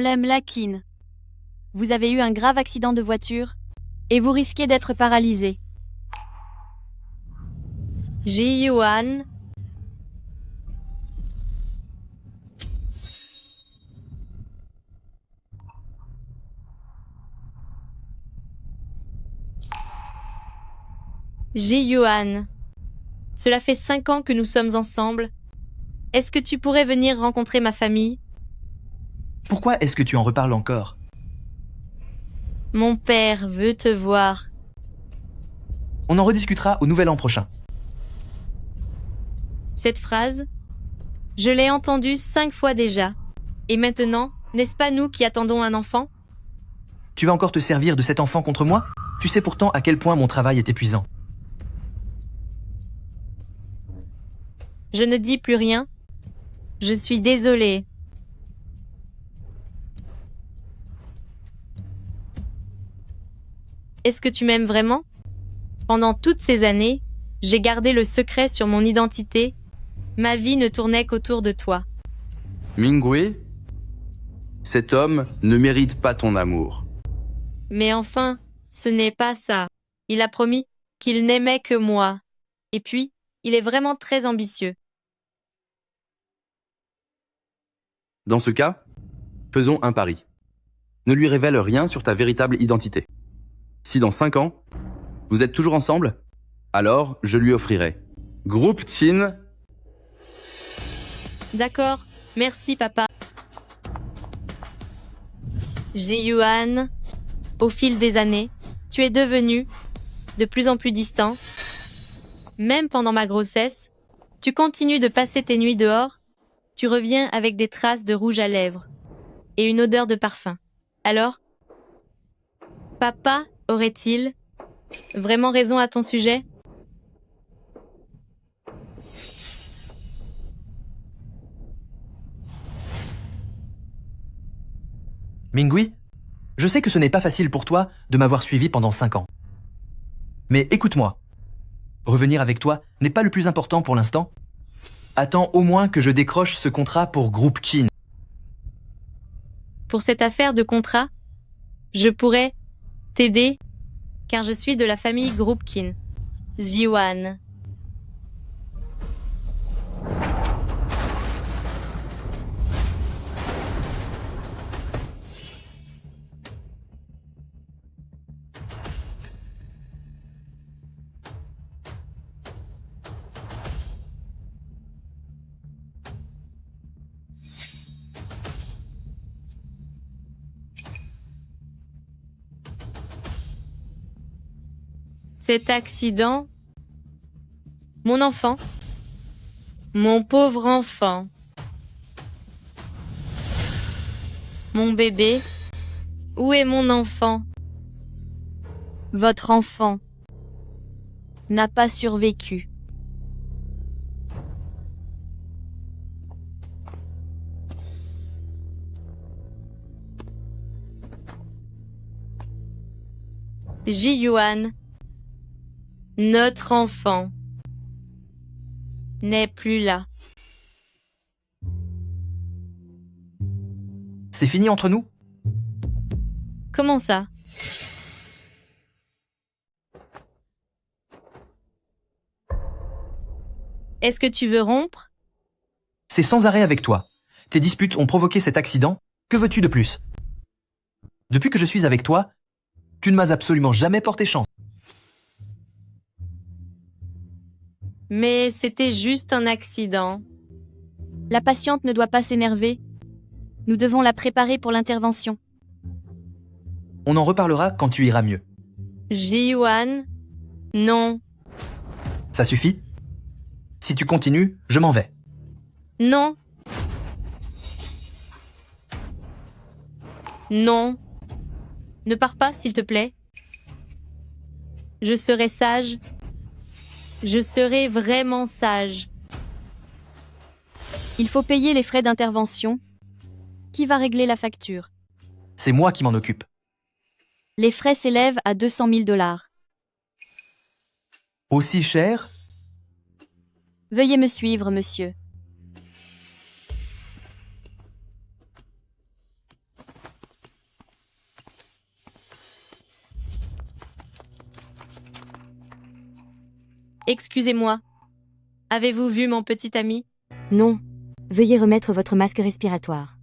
Mlakin. Vous avez eu un grave accident de voiture et vous risquez d'être paralysé. Ji-Yuan. Ji-Yuan. Cela fait 5 ans que nous sommes ensemble. Est-ce que tu pourrais venir rencontrer ma famille? Pourquoi est-ce que tu en reparles encore? Mon père veut te voir. On en rediscutera au nouvel an prochain. Cette phrase, je l'ai entendue 5 fois déjà. Et maintenant, n'est-ce pas nous qui attendons un enfant? Tu vas encore te servir de cet enfant contre moi? Tu sais pourtant à quel point mon travail est épuisant. Je ne dis plus rien. Je suis désolée. Est-ce que tu m'aimes vraiment? Pendant toutes ces années, j'ai gardé le secret sur mon identité. Ma vie ne tournait qu'autour de toi. Mingwei, cet homme ne mérite pas ton amour. Mais enfin, ce n'est pas ça. Il a promis qu'il n'aimait que moi. Et puis, il est vraiment très ambitieux. Dans ce cas, faisons un pari. Ne lui révèle rien sur ta véritable identité. Si dans 5 ans, vous êtes toujours ensemble, alors je lui offrirai Groupe Chin. D'accord, merci papa. Ji-Yuan, au fil des années, tu es devenu de plus en plus distant. Même pendant ma grossesse, tu continues de passer tes nuits dehors. Tu reviens avec des traces de rouge à lèvres et une odeur de parfum. Alors, papa aurait-il vraiment raison à ton sujet? Mingui, je sais que ce n'est pas facile pour toi de m'avoir suivi pendant 5 ans. Mais écoute-moi. Revenir avec toi n'est pas le plus important pour l'instant. Attends au moins que je décroche ce contrat pour Groupe Chin. Pour cette affaire de contrat, je pourrais t'aider car je suis de la famille Groupkin. Ji-Yuan. Cet accident, mon enfant, mon pauvre enfant, mon bébé, où est mon enfant? Votre enfant n'a pas survécu. Ji-Yuan, notre enfant, n'est plus là. C'est fini entre nous? Comment ça? Est-ce que tu veux rompre? C'est sans arrêt avec toi. Tes disputes ont provoqué cet accident. Que veux-tu de plus? Depuis que je suis avec toi, tu ne m'as absolument jamais porté chance. Mais c'était juste un accident. La patiente ne doit pas s'énerver. Nous devons la préparer pour l'intervention. On en reparlera quand tu iras mieux. Ji-Yuan, non, Ça suffit? Si tu continues, je m'en vais. non, non. Ne pars pas, s'il te plaît. Je serai sage. Je serai vraiment sage. Il faut payer les frais d'intervention. Qui va régler la facture? C'est moi qui m'en occupe. Les frais s'élèvent à 200 000 $. Aussi cher? Veuillez me suivre, monsieur. Excusez-moi. Avez-vous vu mon petit ami? Non. Veuillez remettre votre masque respiratoire.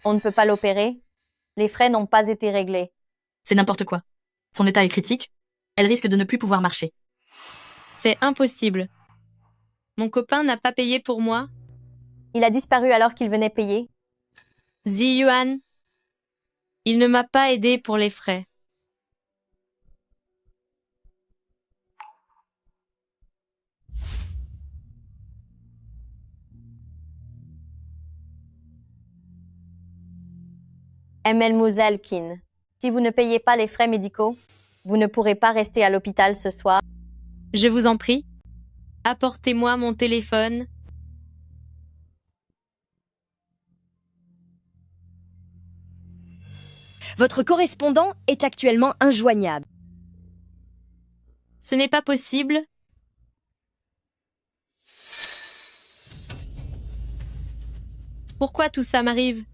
On ne peut pas l'opérer. Les frais n'ont pas été réglés. C'est n'importe quoi. Son état est critique. Elle risque de ne plus pouvoir marcher. C'est impossible. Mon copain n'a pas payé pour moi. Il a disparu alors qu'il venait payer. Ziyuan. Il ne m'a pas aidé pour les frais. Mademoiselle Kin, si vous ne payez pas les frais médicaux, vous ne pourrez pas rester à l'hôpital ce soir. Je vous en prie. Apportez-moi mon téléphone. Votre correspondant est actuellement injoignable. Ce n'est pas possible. Pourquoi tout ça m'arrive?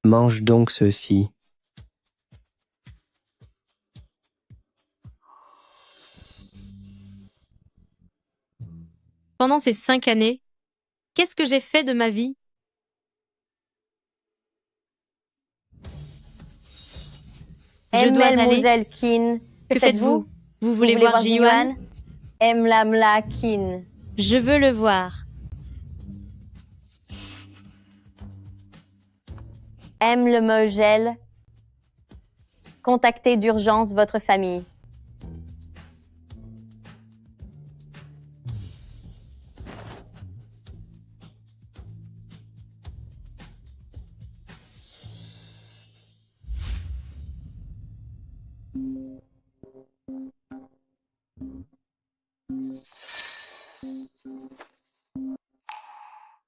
Mange donc ceci. Pendant ces 5 années, qu'est-ce que j'ai fait de ma vie? Je dois aller. Mademoiselle Kin, Que faites-vous? Vous voulez voir Ziyuan? Mlamla Kin. Je veux le voir. Le Mogel. Contactez d'urgence votre famille.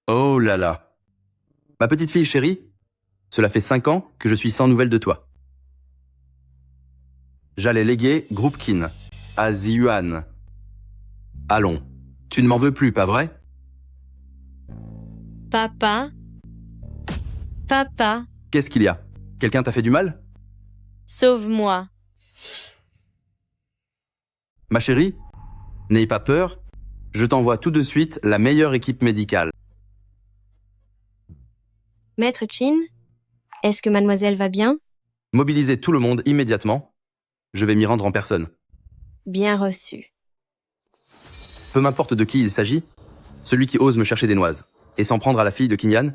Oh là là. Ma petite fille chérie, cela fait 5 ans que je suis sans nouvelles de toi. J'allais léguer Groupe Kin à Ziyuan. Allons, tu ne m'en veux plus, pas vrai? Papa? Papa, Qu'est-ce qu'il y a? Quelqu'un t'a fait du mal? sauve-moi. Ma chérie, n'aie pas peur, je t'envoie tout de suite la meilleure équipe médicale. Maître Chin, est-ce que mademoiselle va bien? Mobilisez tout le monde immédiatement. Je vais m'y rendre en personne. Bien reçu. Peu m'importe de qui il s'agit, celui qui ose me chercher des noises et s'en prendre à la fille de Kinyan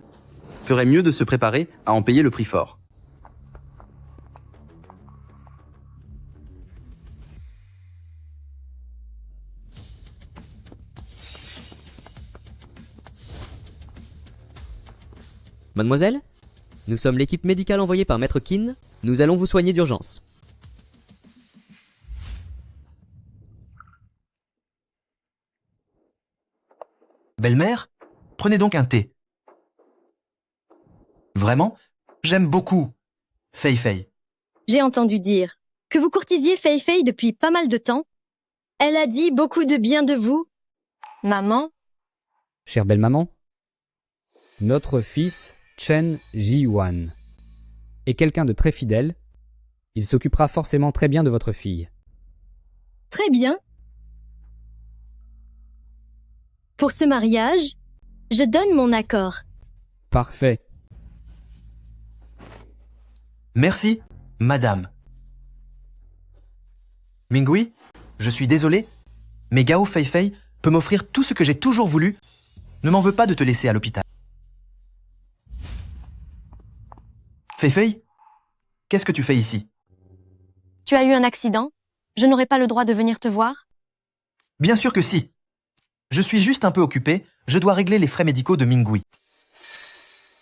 ferait mieux de se préparer à en payer le prix fort. Mademoiselle, nous sommes l'équipe médicale envoyée par Maître Qin. Nous allons vous soigner d'urgence. Belle-mère, prenez donc un thé. Vraiment, j'aime beaucoup Fei Fei. J'ai entendu dire que vous courtisiez Fei Fei depuis pas mal de temps. Elle a dit beaucoup de bien de vous. Maman, Chère belle-maman, notre fils, Chen Ziyuan, est quelqu'un de très fidèle. Il s'occupera forcément très bien de votre fille. Très bien. Pour ce mariage, je donne mon accord. Parfait. Merci, madame. Mingui, je suis désolé, mais Gao Fei Fei peut m'offrir tout ce que j'ai toujours voulu. Ne m'en veux pas de te laisser à l'hôpital. Fei Fei, qu'est-ce que tu fais ici? tu as eu un accident? Je n'aurai pas le droit de venir te voir? Bien sûr que si. Je suis juste un peu occupé, je dois régler les frais médicaux de Mingui.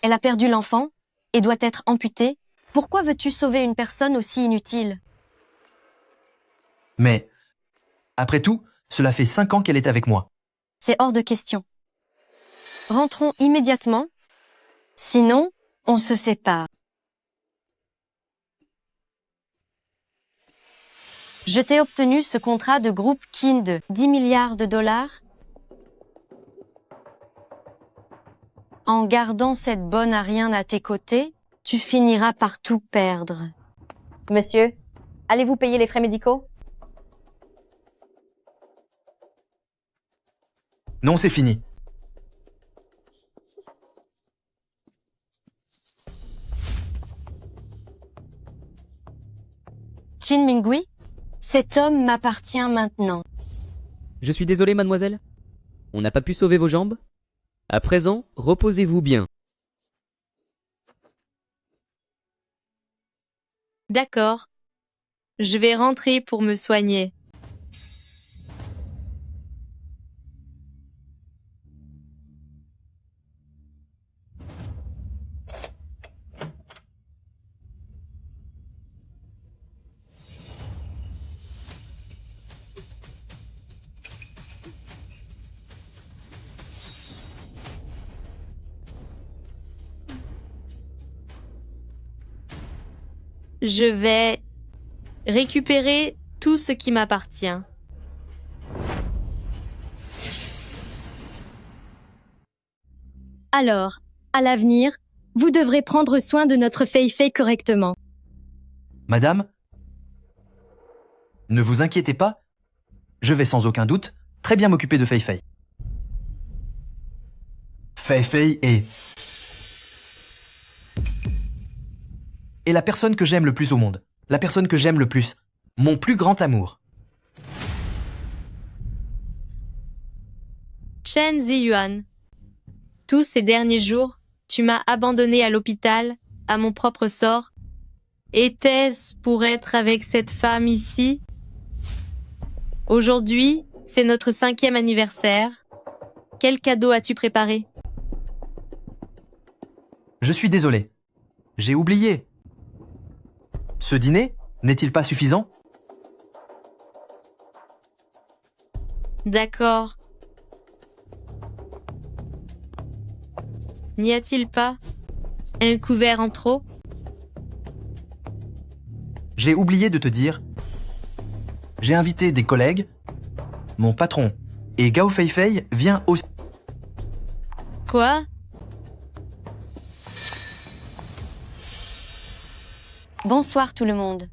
Elle a perdu l'enfant et doit être amputée. Pourquoi veux-tu sauver une personne aussi inutile? Mais, après tout, cela fait 5 ans qu'elle est avec moi. C'est hors de question. Rentrons immédiatement. Sinon, on se sépare. Je t'ai obtenu ce contrat de groupe Qin de 10 milliards de dollars. En gardant cette bonne à rien à tes côtés, tu finiras par tout perdre. Monsieur, allez-vous payer les frais médicaux? Non, c'est fini. Chin Mingui, cet homme m'appartient maintenant. Je suis désolé, mademoiselle. On n'a pas pu sauver vos jambes. À présent, reposez-vous bien. D'accord. Je vais rentrer pour me soigner. Je vais récupérer tout ce qui m'appartient. Alors, à l'avenir, vous devrez prendre soin de notre Fei Fei correctement. Madame, ne vous inquiétez pas, je vais sans aucun doute très bien m'occuper de Fei Fei. Fei Fei est la personne que j'aime le plus au monde. La personne que j'aime le plus. Mon plus grand amour. Chen Ziyuan, tous ces derniers jours, tu m'as abandonné à l'hôpital, à mon propre sort. Était-ce pour être avec cette femme ici? Aujourd'hui, c'est notre 5e anniversaire. Quel cadeau as-tu préparé? Je suis désolé. J'ai oublié. Ce dîner n'est-il pas suffisant? D'accord. N'y a-t-il pas un couvert en trop? J'ai oublié de te dire. J'ai invité des collègues, mon patron, et Gao Fei Fei vient aussi. Quoi? Bonsoir tout le monde.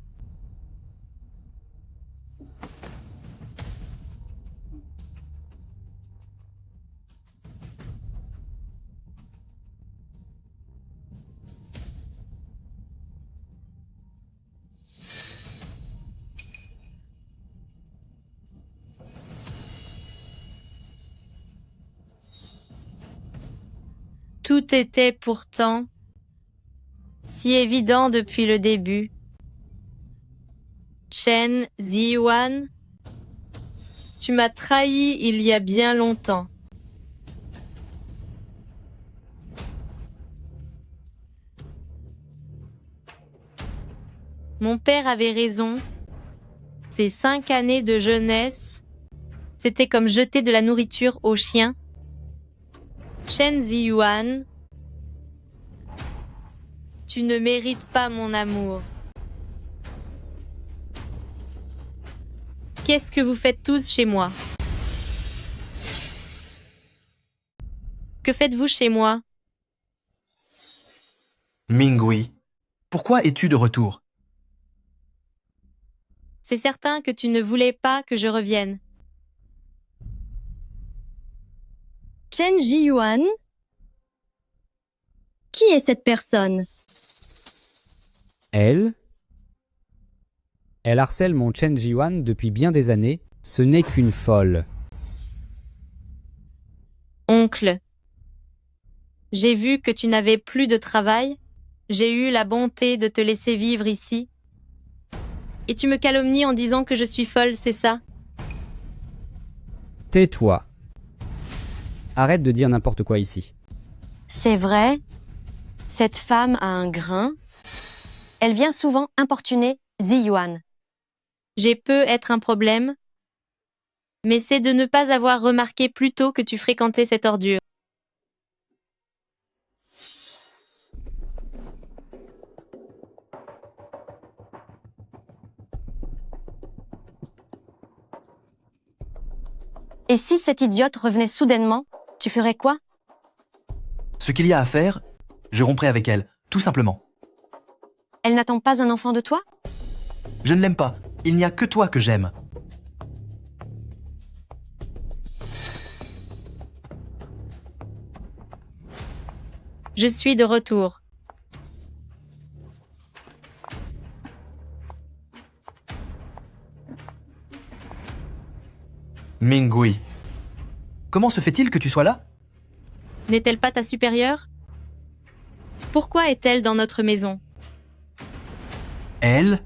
Tout était pourtant si évident depuis le début. Chen Ziyuan, tu m'as trahi il y a bien longtemps. Mon père avait raison. Ces 5 années de jeunesse, c'était comme jeter de la nourriture aux chiens. Chen Ziyuan, tu ne mérites pas mon amour. Qu'est-ce que vous faites tous chez moi? Que faites-vous chez moi? Mingui, pourquoi es-tu de retour? C'est certain que tu ne voulais pas que je revienne. Chen Ziyuan? Qui est cette personne? Elle harcèle mon Chen Ziyuan depuis bien des années. Ce n'est qu'une folle. Oncle, j'ai vu que tu n'avais plus de travail. J'ai eu la bonté de te laisser vivre ici. Et tu me calomnies en disant que je suis folle, c'est ça? Tais-toi. Arrête de dire n'importe quoi ici. C'est vrai, cette femme a un grain. Elle vient souvent importuner Ziyuan. J'ai peut être un problème, mais c'est de ne pas avoir remarqué plus tôt que tu fréquentais cette ordure. Et si cette idiote revenait soudainement, tu ferais quoi? Ce qu'il y a à faire, je romprai avec elle, tout simplement. Elle n'attend pas un enfant de toi? Je ne l'aime pas. Il n'y a que toi que j'aime. Je suis de retour. Mingui. Comment se fait-il que tu sois là? N'est-elle pas ta supérieure? Pourquoi est-elle dans notre maison? Elle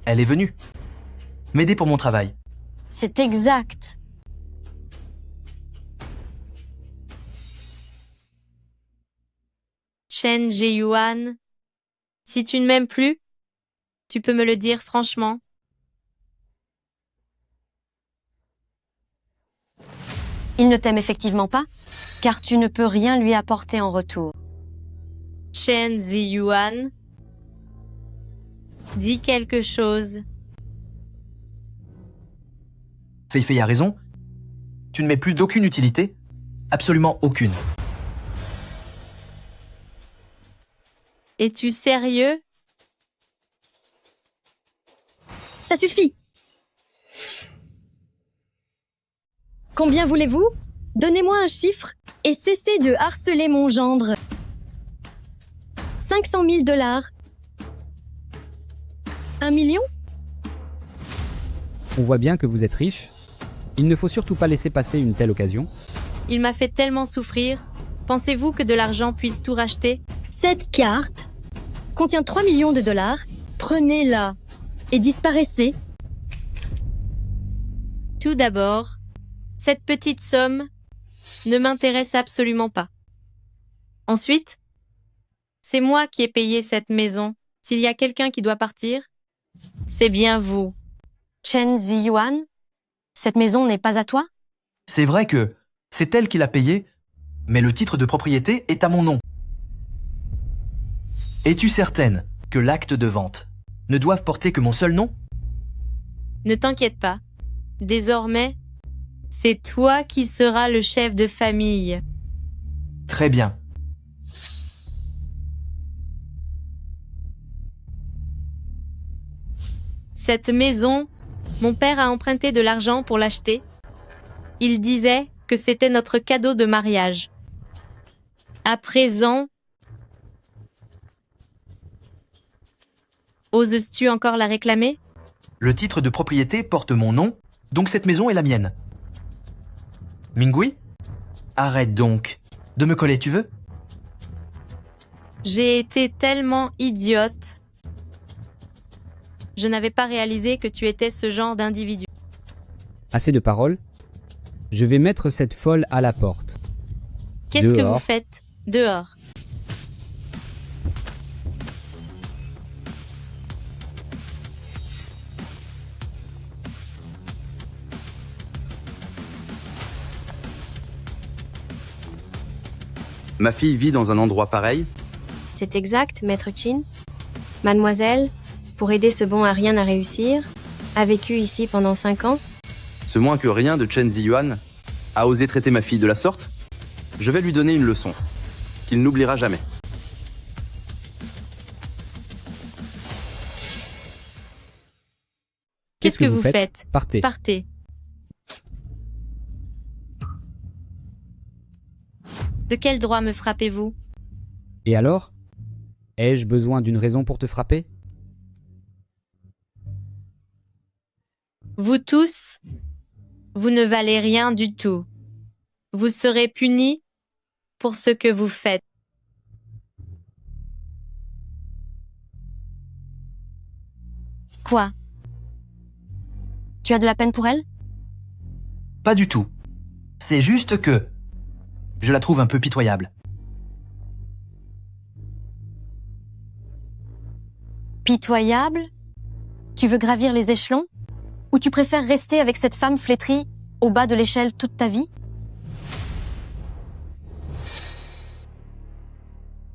est venue. M'aider pour mon travail. C'est exact. Chen Ji-yuan, si tu ne m'aimes plus, tu peux me le dire franchement. Il ne t'aime effectivement pas, car tu ne peux rien lui apporter en retour. Chen Ji-yuan, dis quelque chose. Fei Fei a raison. Tu ne m'es plus d'aucune utilité. Absolument aucune. Es-tu sérieux? Ça suffit. Combien voulez-vous? Donnez-moi un chiffre et cessez de harceler mon gendre. 500 000 $. 1 million? On voit bien que vous êtes riche. Il ne faut surtout pas laisser passer une telle occasion. Il m'a fait tellement souffrir. Pensez-vous que de l'argent puisse tout racheter? Cette carte contient 3 millions de $. Prenez-la et disparaissez. Tout d'abord, cette petite somme ne m'intéresse absolument pas. Ensuite, c'est moi qui ai payé cette maison. S'il y a quelqu'un qui doit partir, c'est bien vous. Chen Ji-yuan, cette maison n'est pas à toi? C'est vrai que c'est elle qui l'a payé, mais le titre de propriété est à mon nom. Es-tu certaine que l'acte de vente ne doive porter que mon seul nom? Ne t'inquiète pas. Désormais, c'est toi qui seras le chef de famille. Très bien. Cette maison, mon père a emprunté de l'argent pour l'acheter. Il disait que c'était notre cadeau de mariage. À présent, oses-tu encore la réclamer? Le titre de propriété porte mon nom, donc cette maison est la mienne. Mingui? Arrête donc. De me coller, tu veux? J'ai été tellement idiote. Je n'avais pas réalisé que tu étais ce genre d'individu. Assez de paroles. Je vais mettre cette folle à la porte. Qu'est-ce que vous Dehors. faites? Dehors. Ma fille vit dans un endroit pareil? C'est exact, maître Chin. Mademoiselle, pour aider ce bon à rien à réussir, a vécu ici pendant 5 ans. Ce moins que rien de Chen Ji-yuan a osé traiter ma fille de la sorte? Je vais lui donner une leçon, qu'il n'oubliera jamais. Qu'est-ce que vous faites? Partez. Partez. De quel droit me frappez-vous? Et alors? Ai-je besoin d'une raison pour te frapper? Vous tous, vous ne valez rien du tout. Vous serez punis pour ce que vous faites. Quoi? Tu as de la peine pour elle? Pas du tout. C'est juste que je la trouve un peu pitoyable. Pitoyable? Tu veux gravir les échelons? Ou tu préfères rester avec cette femme flétrie au bas de l'échelle toute ta vie?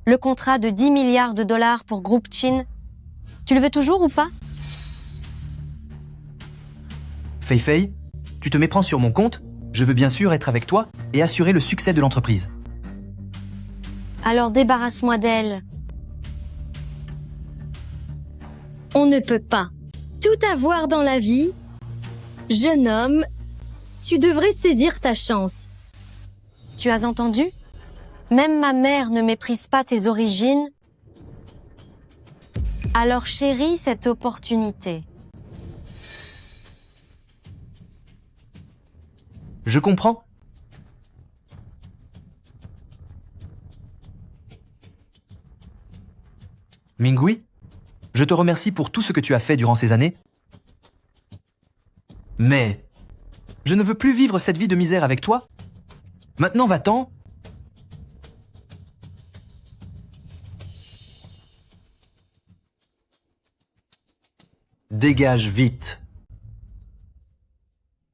Le contrat de 10 milliards de dollars pour Groupe Chin, tu le veux toujours ou pas? Fei Fei, tu te méprends sur mon compte? Je veux bien sûr être avec toi et assurer le succès de l'entreprise. Alors débarrasse-moi d'elle. On ne peut pas. tout avoir dans la vie, jeune homme, tu devrais saisir ta chance. Tu as entendu? Même ma mère ne méprise pas tes origines. Alors chéris cette opportunité. Je comprends. Mingui, je te remercie pour tout ce que tu as fait durant ces années. Mais je ne veux plus vivre cette vie de misère avec toi. Maintenant, va-t'en. Dégage vite.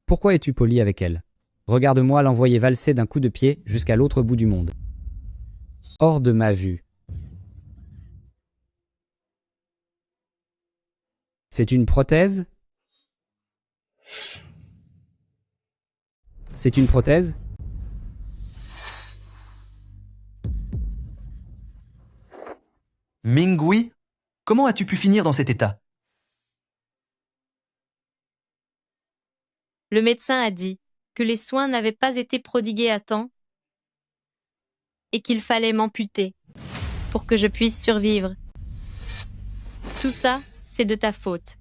Pourquoi es-tu poli avec elle? Regarde-moi l'envoyer valser d'un coup de pied jusqu'à l'autre bout du monde. Hors de ma vue. C'est une prothèse? C'est une prothèse? Mingui, comment as-tu pu finir dans cet état? Le médecin a dit que les soins n'avaient pas été prodigués à temps et qu'il fallait m'amputer pour que je puisse survivre. Tout ça, c'est de ta faute.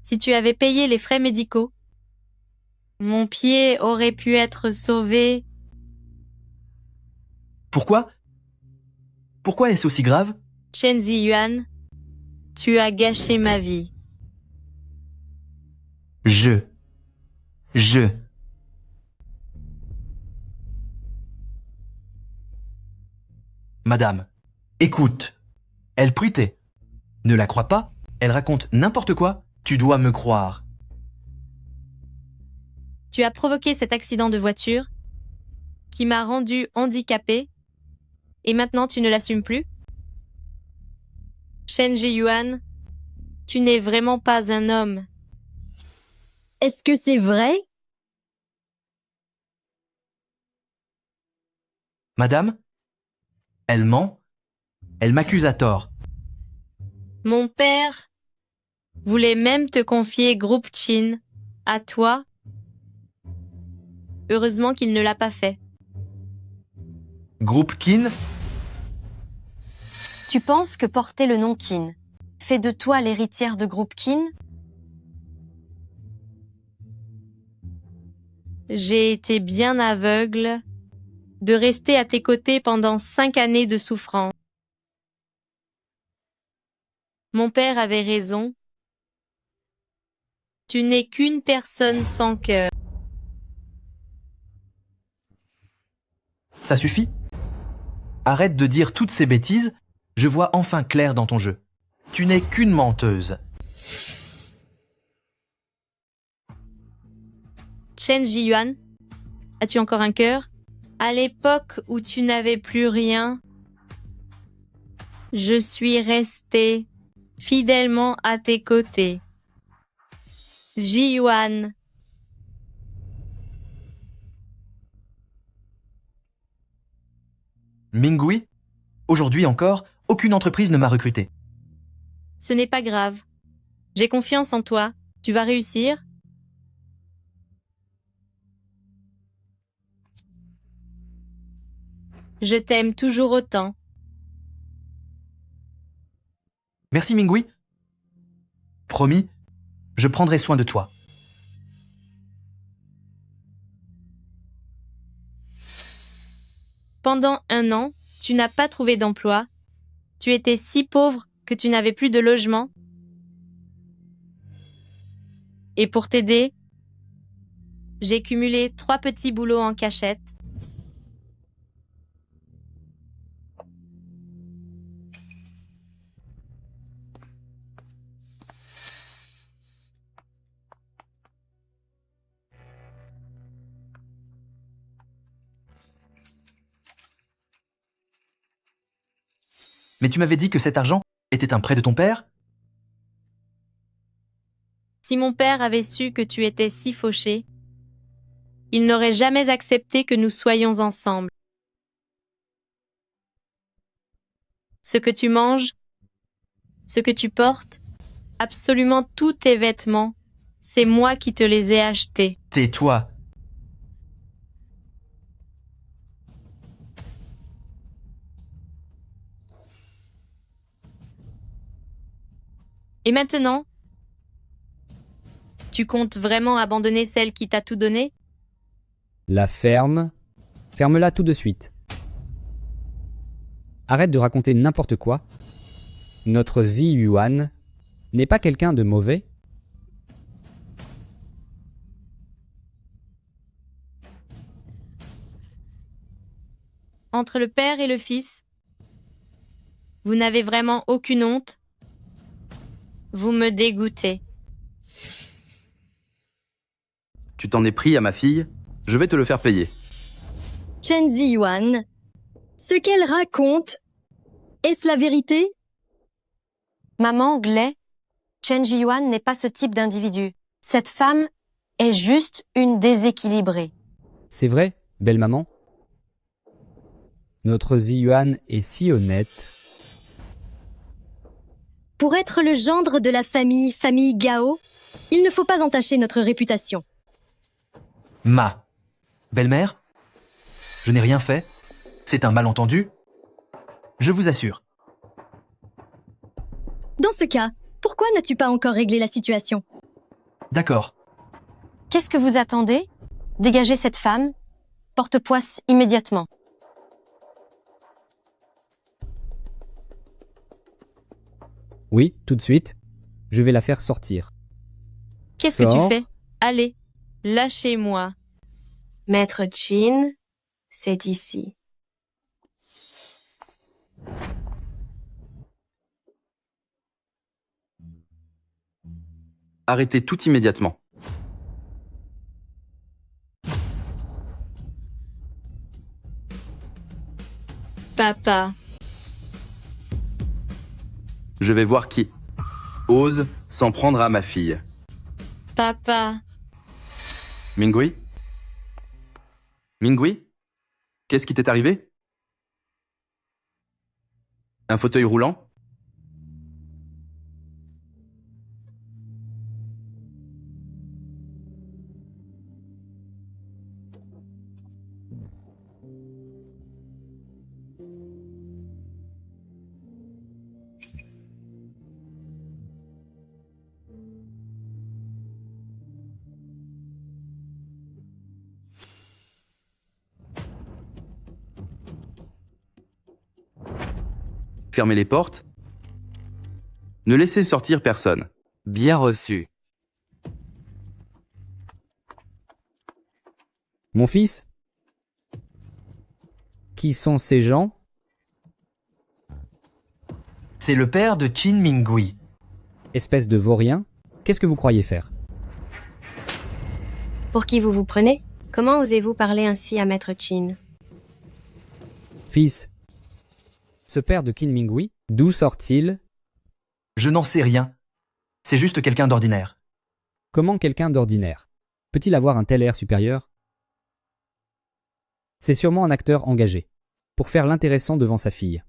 Si tu avais payé les frais médicaux, mon pied aurait pu être sauvé. Pourquoi? Pourquoi est-ce aussi grave? Chen Ziyuan, tu as gâché ma vie. Je. Madame, écoute. Elle prutait. Ne la crois pas? Elle raconte n'importe quoi. Tu dois me croire. Tu as provoqué cet accident de voiture qui m'a rendu handicapé et maintenant tu ne l'assumes plus? Chen Ziyuan, tu n'es vraiment pas un homme. Est-ce que c'est vrai? Madame? Elle ment? Elle m'accuse à tort. Mon père voulait même te confier Groupe Chin à toi. Heureusement qu'il ne l'a pas fait. Groupe Kin? Tu penses que porter le nom Qin fait de toi l'héritière de groupe Qin? J'ai été bien aveugle de rester à tes côtés pendant 5 années de souffrance. Mon père avait raison. Tu n'es qu'une personne sans cœur. Ça suffit? Arrête de dire toutes ces bêtises. Je vois enfin clair dans ton jeu. Tu n'es qu'une menteuse. Chen Ziyuan, as-tu encore un cœur? À l'époque où tu n'avais plus rien, je suis restée fidèlement à tes côtés. Ziyuan. Mingui, aujourd'hui encore, aucune entreprise ne m'a recruté. Ce n'est pas grave. J'ai confiance en toi. Tu vas réussir. Je t'aime toujours autant. Merci Mingui. Promis, je prendrai soin de toi. Pendant 1 an, tu n'as pas trouvé d'emploi. Tu étais si pauvre que tu n'avais plus de logement. Et pour t'aider, j'ai cumulé 3 petits boulots en cachette. Mais tu m'avais dit que cet argent était un prêt de ton père? Si mon père avait su que tu étais si fauché, il n'aurait jamais accepté que nous soyons ensemble. Ce que tu manges, ce que tu portes, Absolument tous tes vêtements. C'est moi qui te les ai achetés. Tais-toi. Et maintenant, tu comptes vraiment abandonner celle qui t'a tout donné? La ferme. Ferme-la tout de suite. Arrête de raconter n'importe quoi. Notre Zi Yuan n'est pas quelqu'un de mauvais. Entre le père et le fils, vous n'avez vraiment aucune honte? Vous me dégoûtez. Tu t'en es pris à ma fille, je vais te le faire payer. Chen Ziyuan, ce qu'elle raconte, est-ce la vérité? Maman Glay, Chen Jiyuan n'est pas ce type d'individu. Cette femme est juste une déséquilibrée. C'est vrai, belle maman? Notre Zi Yuan est si honnête. Pour être le gendre de la famille Gao, il ne faut pas entacher notre réputation. Ma belle-mère? Je n'ai rien fait. C'est un malentendu. Je vous assure. Dans ce cas, pourquoi n'as-tu pas encore réglé la situation? D'accord. Qu'est-ce que vous attendez? Dégagez cette femme. Porte-poisse immédiatement. Oui, tout de suite. Je vais la faire sortir. Qu'est-ce que Sors. tu fais? Allez, lâchez-moi. Maître Chin, c'est ici. Arrêtez tout immédiatement. Papa, Je vais voir qui ose s'en prendre à ma fille. papa, Mingui? Mingui? Qu'est-ce qui t'est arrivé? Un fauteuil roulant? Fermez les portes. Ne laissez sortir personne. Bien reçu. Mon fils? Qui sont ces gens? C'est le père de Qin Mingui. Espèce de vaurien? Qu'est-ce que vous croyez faire? Pour qui vous vous prenez? Comment osez-vous parler ainsi à Maître Chin? Fils, ce père de Qin Mingui, d'où sort-il? Je n'en sais rien. C'est juste quelqu'un d'ordinaire. Comment quelqu'un d'ordinaire peut-il avoir un tel air supérieur? C'est sûrement un acteur engagé, pour faire l'intéressant devant sa fille.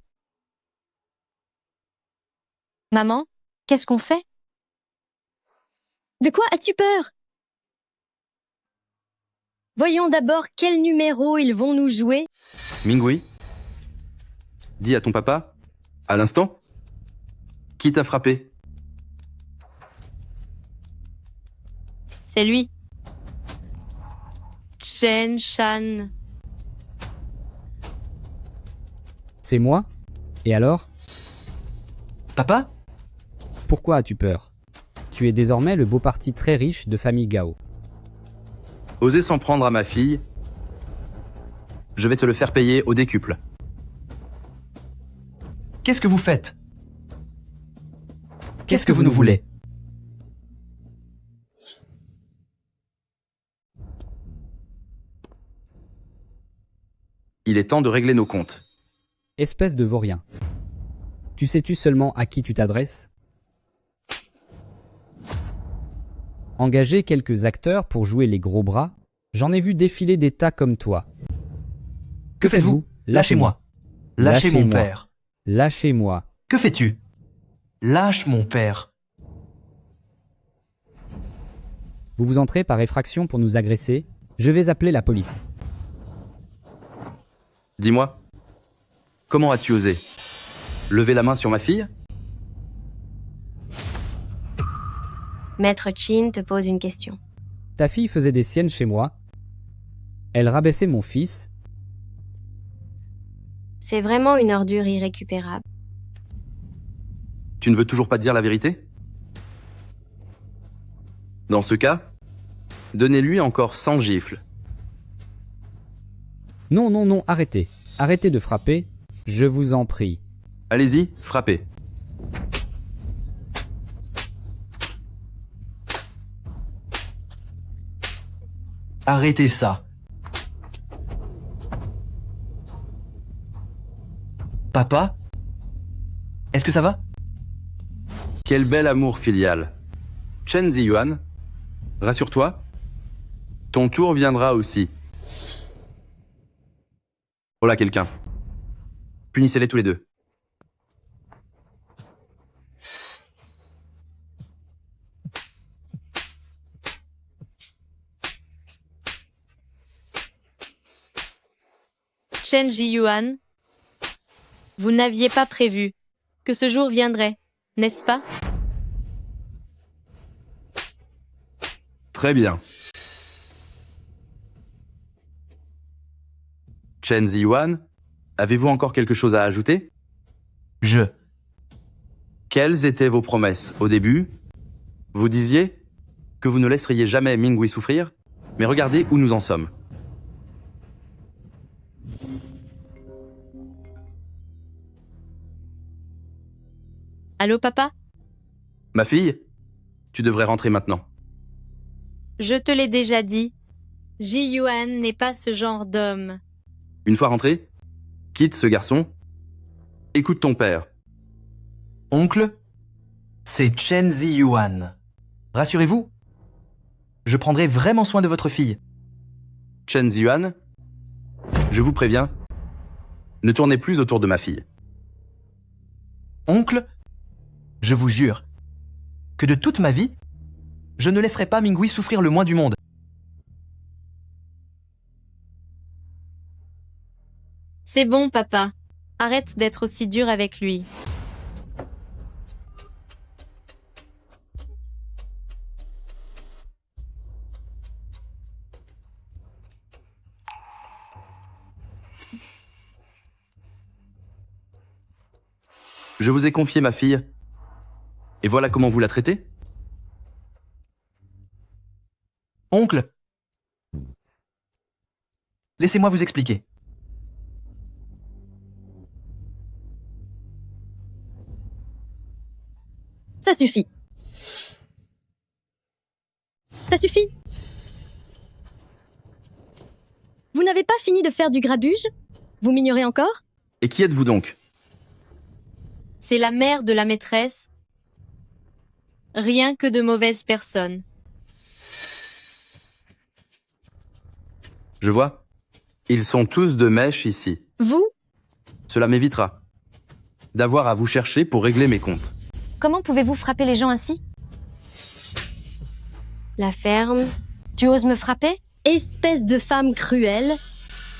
Maman, qu'est-ce qu'on fait? De quoi as-tu peur? Voyons d'abord quel numéro ils vont nous jouer. Mingui? Dis à ton papa, à l'instant, qui t'a frappé? c'est lui. Chen Shan. C'est moi? Et alors? Papa? Pourquoi as-tu peur? Tu es désormais le beau parti très riche de famille Gao. Osez s'en prendre à ma fille, je vais te le faire payer au décuple. Qu'est-ce que vous faites? Qu'est-ce que vous nous voulez? Il est temps de régler nos comptes. Espèce de vaurien. Tu sais-tu seulement à qui tu t'adresses? Engager quelques acteurs pour jouer les gros bras, j'en ai vu défiler des tas comme toi. Que faites-vous? Lâchez-moi. Lâchez mon Lâchez-moi. père. Lâchez-moi. Que fais-tu? Lâche mon père. Vous vous entrez par effraction pour nous agresser. Je vais appeler la police. Dis-moi, comment as-tu osé lever la main sur ma fille? Maître Chin te pose une question. Ta fille faisait des siennes chez moi. Elle rabaissait mon fils. C'est vraiment une ordure irrécupérable. Tu ne veux toujours pas dire la vérité? Dans ce cas, donnez-lui encore 100 gifles. Non, non, non, arrêtez. Arrêtez de frapper. Je vous en prie. Allez-y, frappez. Arrêtez ça. Papa? Est-ce que ça va? Quel bel amour filial. Chen Ziyuan, rassure-toi, ton tour viendra aussi. Oh là, quelqu'un. Punissez-les tous les deux. Chen Jiyuan, vous n'aviez pas prévu que ce jour viendrait, n'est-ce pas? Très bien. Chen Ziyuan, avez-vous encore quelque chose à ajouter? Quelles étaient vos promesses au début? Vous disiez que vous ne laisseriez jamais Mingui souffrir, mais regardez où nous en sommes. Allô, papa? Ma fille, tu devrais rentrer maintenant. Je te l'ai déjà dit. Jiyuan n'est pas ce genre d'homme. Une fois rentré, quitte ce garçon. Écoute ton père. Oncle, c'est Chen Ziyuan. Rassurez-vous, je prendrai vraiment soin de votre fille. Chen Ziyuan, je vous préviens, ne tournez plus autour de ma fille. Oncle, je vous jure que de toute ma vie, je ne laisserai pas Mingui souffrir le moins du monde. C'est bon, papa. Arrête d'être aussi dur avec lui. Je vous ai confié ma fille. Et voilà comment vous la traitez? Oncle, laissez-moi vous expliquer. Ça suffit. Ça suffit. Vous n'avez pas fini de faire du grabuge? Vous m'ignorez encore? Et qui êtes-vous donc? C'est la mère de la maîtresse. Rien que de mauvaises personnes. Je vois. Ils sont tous de mèche ici. Vous? Cela m'évitera d'avoir à vous chercher pour régler mes comptes. Comment pouvez-vous frapper les gens ainsi? La ferme. Tu oses me frapper? Espèce de femme cruelle.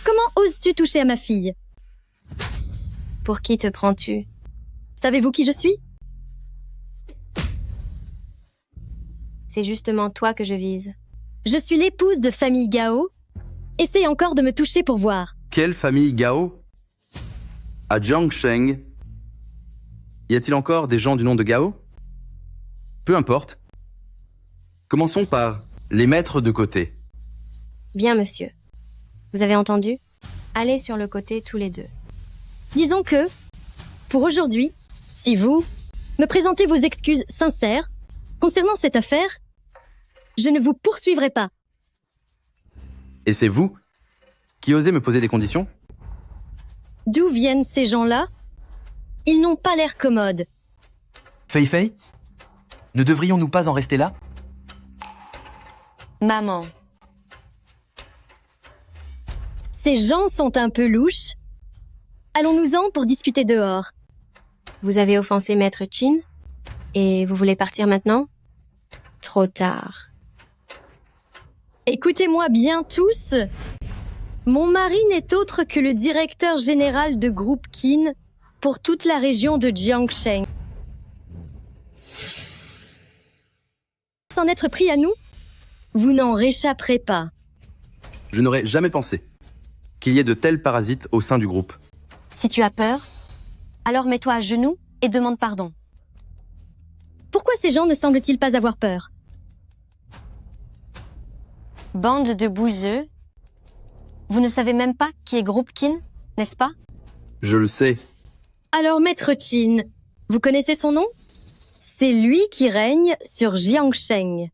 Comment oses-tu toucher à ma fille? Pour qui te prends-tu? Savez-vous qui je suis? C'est justement toi que je vise. Je suis l'épouse de famille Gao. Essaye encore de me toucher pour voir. Quelle famille Gao? À Jiangsheng, y a-t-il encore des gens du nom de Gao? Peu importe. Commençons par les mettre de côté. Bien, monsieur. Vous avez entendu? Allez sur le côté tous les deux. Disons que, pour aujourd'hui, si vous me présentez vos excuses sincères concernant cette affaire, je ne vous poursuivrai pas. Et c'est vous qui osez me poser des conditions? D'où viennent ces gens-là? Ils n'ont pas l'air commodes. Fei Fei, ne devrions-nous pas en rester là? Maman. Ces gens sont un peu louches. Allons-nous-en pour discuter dehors. Vous avez offensé Maître Chin? Et vous voulez partir maintenant? Trop tard. Écoutez-moi bien tous. Mon mari n'est autre que le directeur général de Groupe Qin pour toute la région de Jiangsheng. S'en être pris à nous, vous n'en réchapperez pas. Je n'aurais jamais pensé qu'il y ait de tels parasites au sein du groupe. Si tu as peur, alors mets-toi à genoux et demande pardon. Pourquoi ces gens ne semblent-ils pas avoir peur? Bande de bouseux. Vous ne savez même pas qui est Groupe Qin, n'est-ce pas? Je le sais. Alors, Maître Qin, vous connaissez son nom? C'est lui qui règne sur Jiangsheng.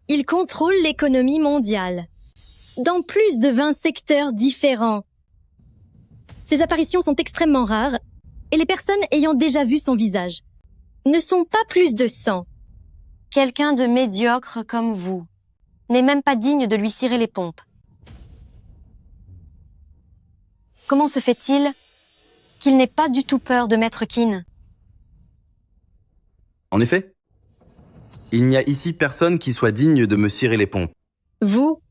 Il contrôle l'économie mondiale, dans plus de 20 secteurs différents. Ses apparitions sont extrêmement rares, et les personnes ayant déjà vu son visage ne sont pas plus de 100. Quelqu'un de médiocre comme vous n'est même pas digne de lui cirer les pompes. Comment se fait-il qu'il n'ait pas du tout peur de Maître Qin? En effet, il n'y a ici personne qui soit digne de me cirer les pompes. Vous?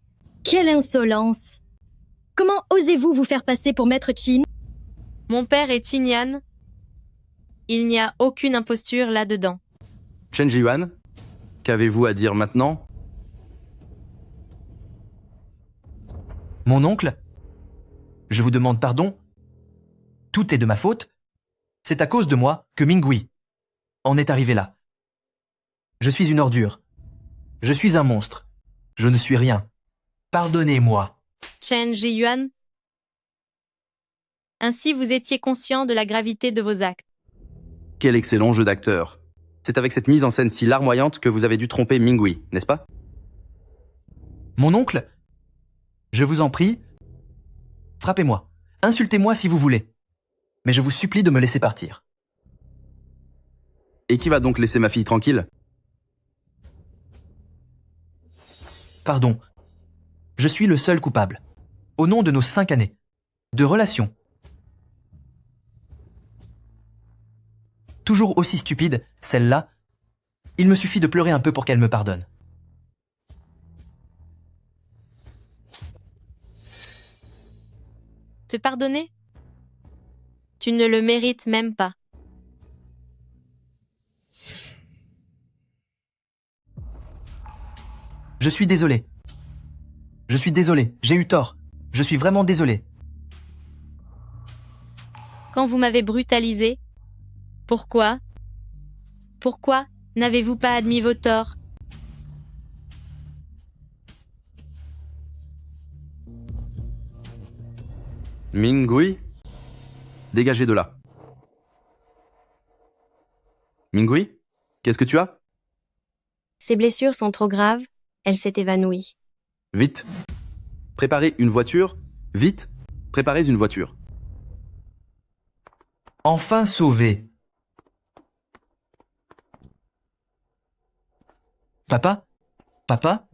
Quelle insolence! Comment osez-vous vous faire passer pour Maître Qin? Mon père est Qin. Il n'y a aucune imposture là-dedans. Chen Jiyuan, qu'avez-vous à dire maintenant? Mon oncle? Je vous demande pardon? Tout est de ma faute? C'est à cause de moi que Mingui en est arrivé là. Je suis une ordure. Je suis un monstre. Je ne suis rien. Pardonnez-moi. Chen Jiyuan. Ainsi vous étiez conscient de la gravité de vos actes. Quel excellent jeu d'acteur. C'est avec cette mise en scène si larmoyante que vous avez dû tromper Mingui, n'est-ce pas? Mon oncle? Je vous en prie, frappez-moi. Insultez-moi si vous voulez. Mais je vous supplie de me laisser partir. Et qui va donc laisser ma fille tranquille? Pardon. Je suis le seul coupable. Au nom de nos 5 années de relation. Toujours aussi stupide, celle-là. Il me suffit de pleurer un peu pour qu'elle me pardonne. Te pardonner? Tu ne le mérites même pas. Je suis désolé. Je suis désolé, j'ai eu tort. Je suis vraiment désolé. Quand vous m'avez brutalisé, pourquoi n'avez-vous pas admis vos torts? Mingui? Dégagez de là. Mingui? Qu'est-ce que tu as? Ses blessures sont trop graves, elle s'est évanouie. Vite. Préparez une voiture. Vite. Préparez une voiture. Enfin sauvé. Papa? Papa?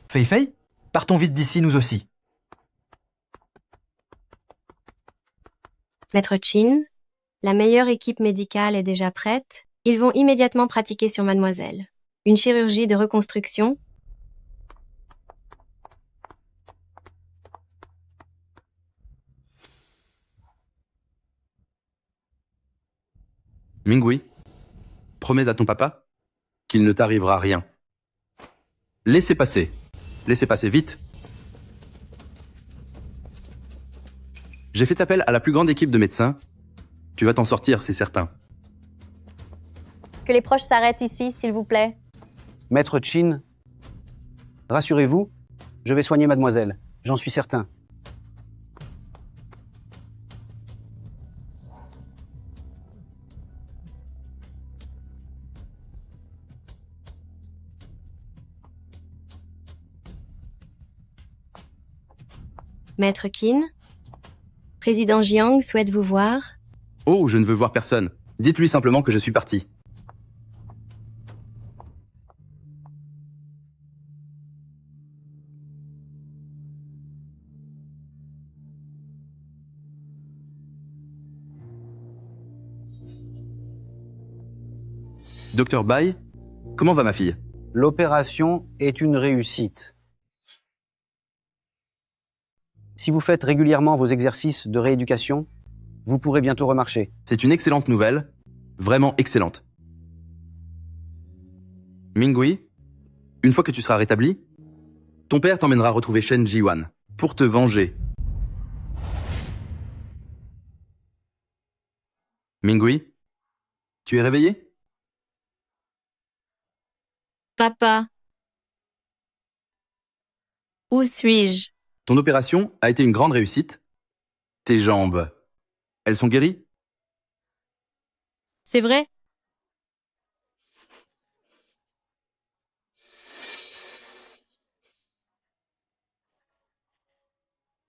Fei Fei? Partons vite d'ici, nous aussi. Maître Qin, la meilleure équipe médicale est déjà prête. Ils vont immédiatement pratiquer sur mademoiselle. Une chirurgie de reconstruction. Mingui, promets à ton papa qu'il ne t'arrivera rien. Laissez passer vite. J'ai fait appel à la plus grande équipe de médecins. Tu vas t'en sortir, c'est certain. Que les proches s'arrêtent ici, s'il vous plaît. Maître Qin, rassurez-vous, je vais soigner mademoiselle, j'en suis certain. Maître Qin, président Jiang souhaite vous voir. Oh, je ne veux voir personne. Dites-lui simplement que je suis parti. Docteur Bai, comment va ma fille? L'opération est une réussite. Si vous faites régulièrement vos exercices de rééducation, vous pourrez bientôt remarcher. C'est une excellente nouvelle, vraiment excellente. Mingui, une fois que tu seras rétabli, ton père t'emmènera retrouver Shen Ji-wan pour te venger. Mingui, tu es réveillé? Papa. Où suis-je? Ton opération a été une grande réussite. Tes jambes, elles sont guéries? C'est vrai?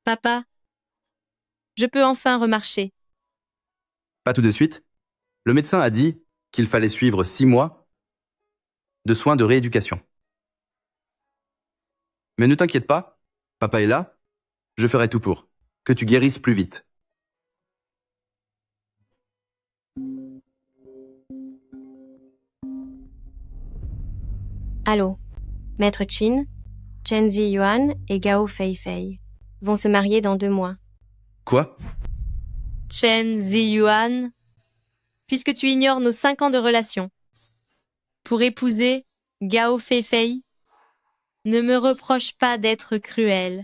Papa, je peux enfin remarcher. Pas tout de suite. Le médecin a dit qu'il fallait suivre 6 mois de soins de rééducation. Mais ne t'inquiète pas, papa est là, je ferai tout pour que tu guérisses plus vite. Allô, Maître Chin, Chen Ziyuan et Gao Feifei vont se marier dans 2 mois. Quoi? Chen Ziyuan, puisque tu ignores nos 5 ans de relation, pour épouser Gao Feifei, ne me reproche pas d'être cruel.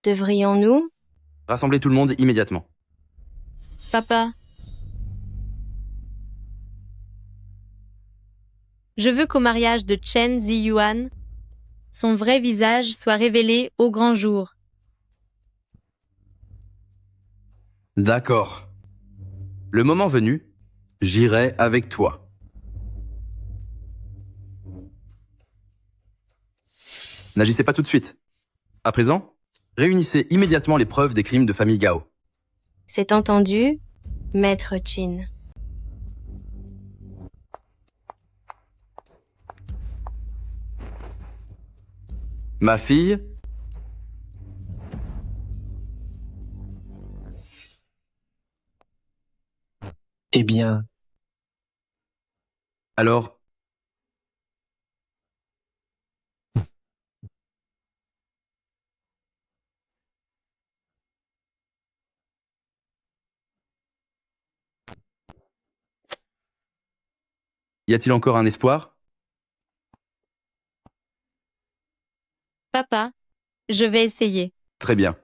Devrions-nous? Rassemblez tout le monde immédiatement. Papa, je veux qu'au mariage de Chen Ziyuan, son vrai visage soit révélé au grand jour. D'accord. Le moment venu, j'irai avec toi. N'agissez pas tout de suite. À présent, réunissez immédiatement les preuves des crimes de famille Gao. C'est entendu, Maître Chin. Ma fille, Eh bien, alors, y a-t-il encore un espoir? Papa, je vais essayer. Très bien.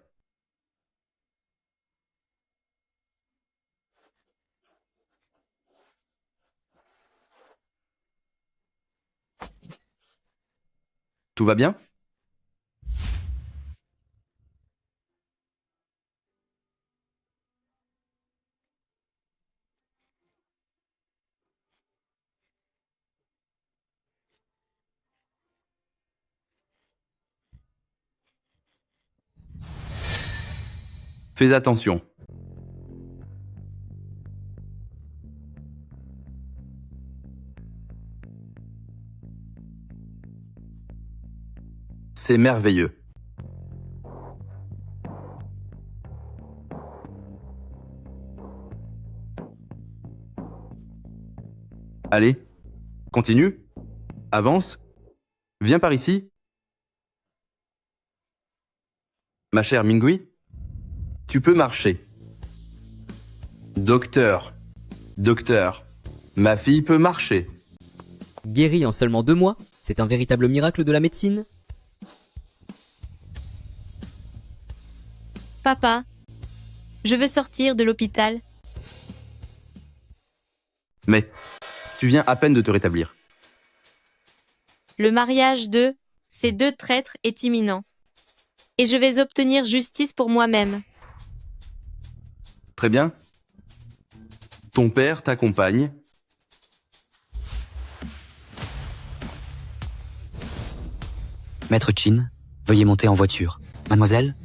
Tout va bien? Fais attention. C'est merveilleux. Allez, continue, avance, viens par ici. Ma chère Mingui, tu peux marcher. Docteur, ma fille peut marcher. Guéri en seulement 2 mois, c'est un véritable miracle de la médecine. Papa, je veux sortir de l'hôpital. Mais, tu viens à peine de te rétablir. Le mariage de ces 2 traîtres est imminent. Et je vais obtenir justice pour moi-même. Très bien. Ton père t'accompagne. Maître Chin, veuillez monter en voiture. Mademoiselle,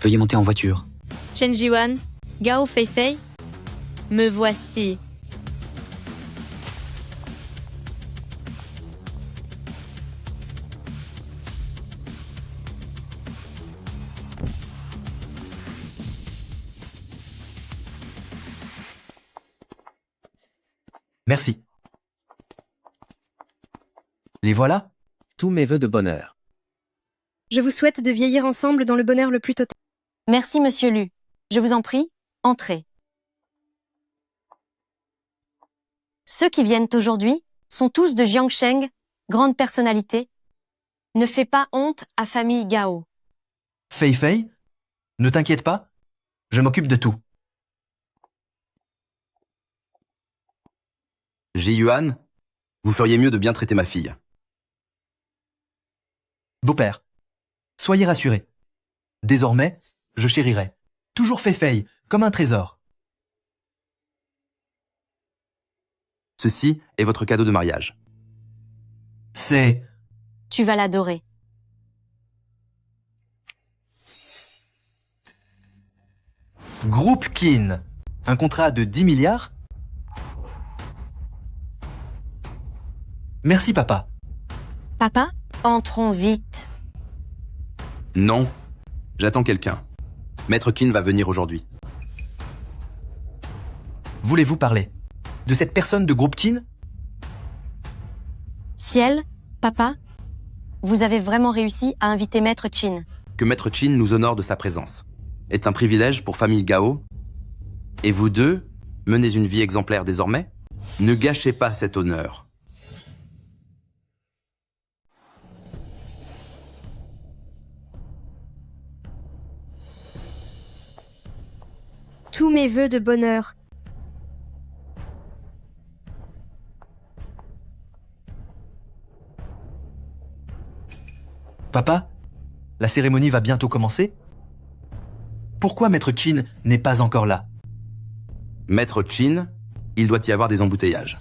veuillez monter en voiture. Chen Jiwan, Gao Feifei, me voici. Merci. Les voilà. Tous mes vœux de bonheur. Je vous souhaite de vieillir ensemble dans le bonheur le plus total. Merci, monsieur Lu. Je vous en prie, entrez. Ceux qui viennent aujourd'hui sont tous de Jiangsheng, grande personnalité. Ne fais pas honte à famille Gao. Fei Fei, ne t'inquiète pas, je m'occupe de tout. Ji Yuan, vous feriez mieux de bien traiter ma fille. Beau-père, soyez rassurés. Désormais, je chérirai. Toujours Fei Fei, comme un trésor. Ceci est votre cadeau de mariage. C'est... Tu vas l'adorer. Groupe Kin. Un contrat de 10 milliards? Merci, papa. Papa, entrons vite. Non, j'attends quelqu'un. Maître Qin va venir aujourd'hui. Voulez-vous parler de cette personne de Groupe Kin? Ciel, papa, vous avez vraiment réussi à inviter Maître Qin. Que Maître Qin nous honore de sa présence est un privilège pour famille Gao. Et vous deux, menez une vie exemplaire désormais. Ne gâchez pas cet honneur. Tous mes vœux de bonheur. Papa, la cérémonie va bientôt commencer? Pourquoi Maître Qin n'est pas encore là? Maître Qin, il doit y avoir des embouteillages.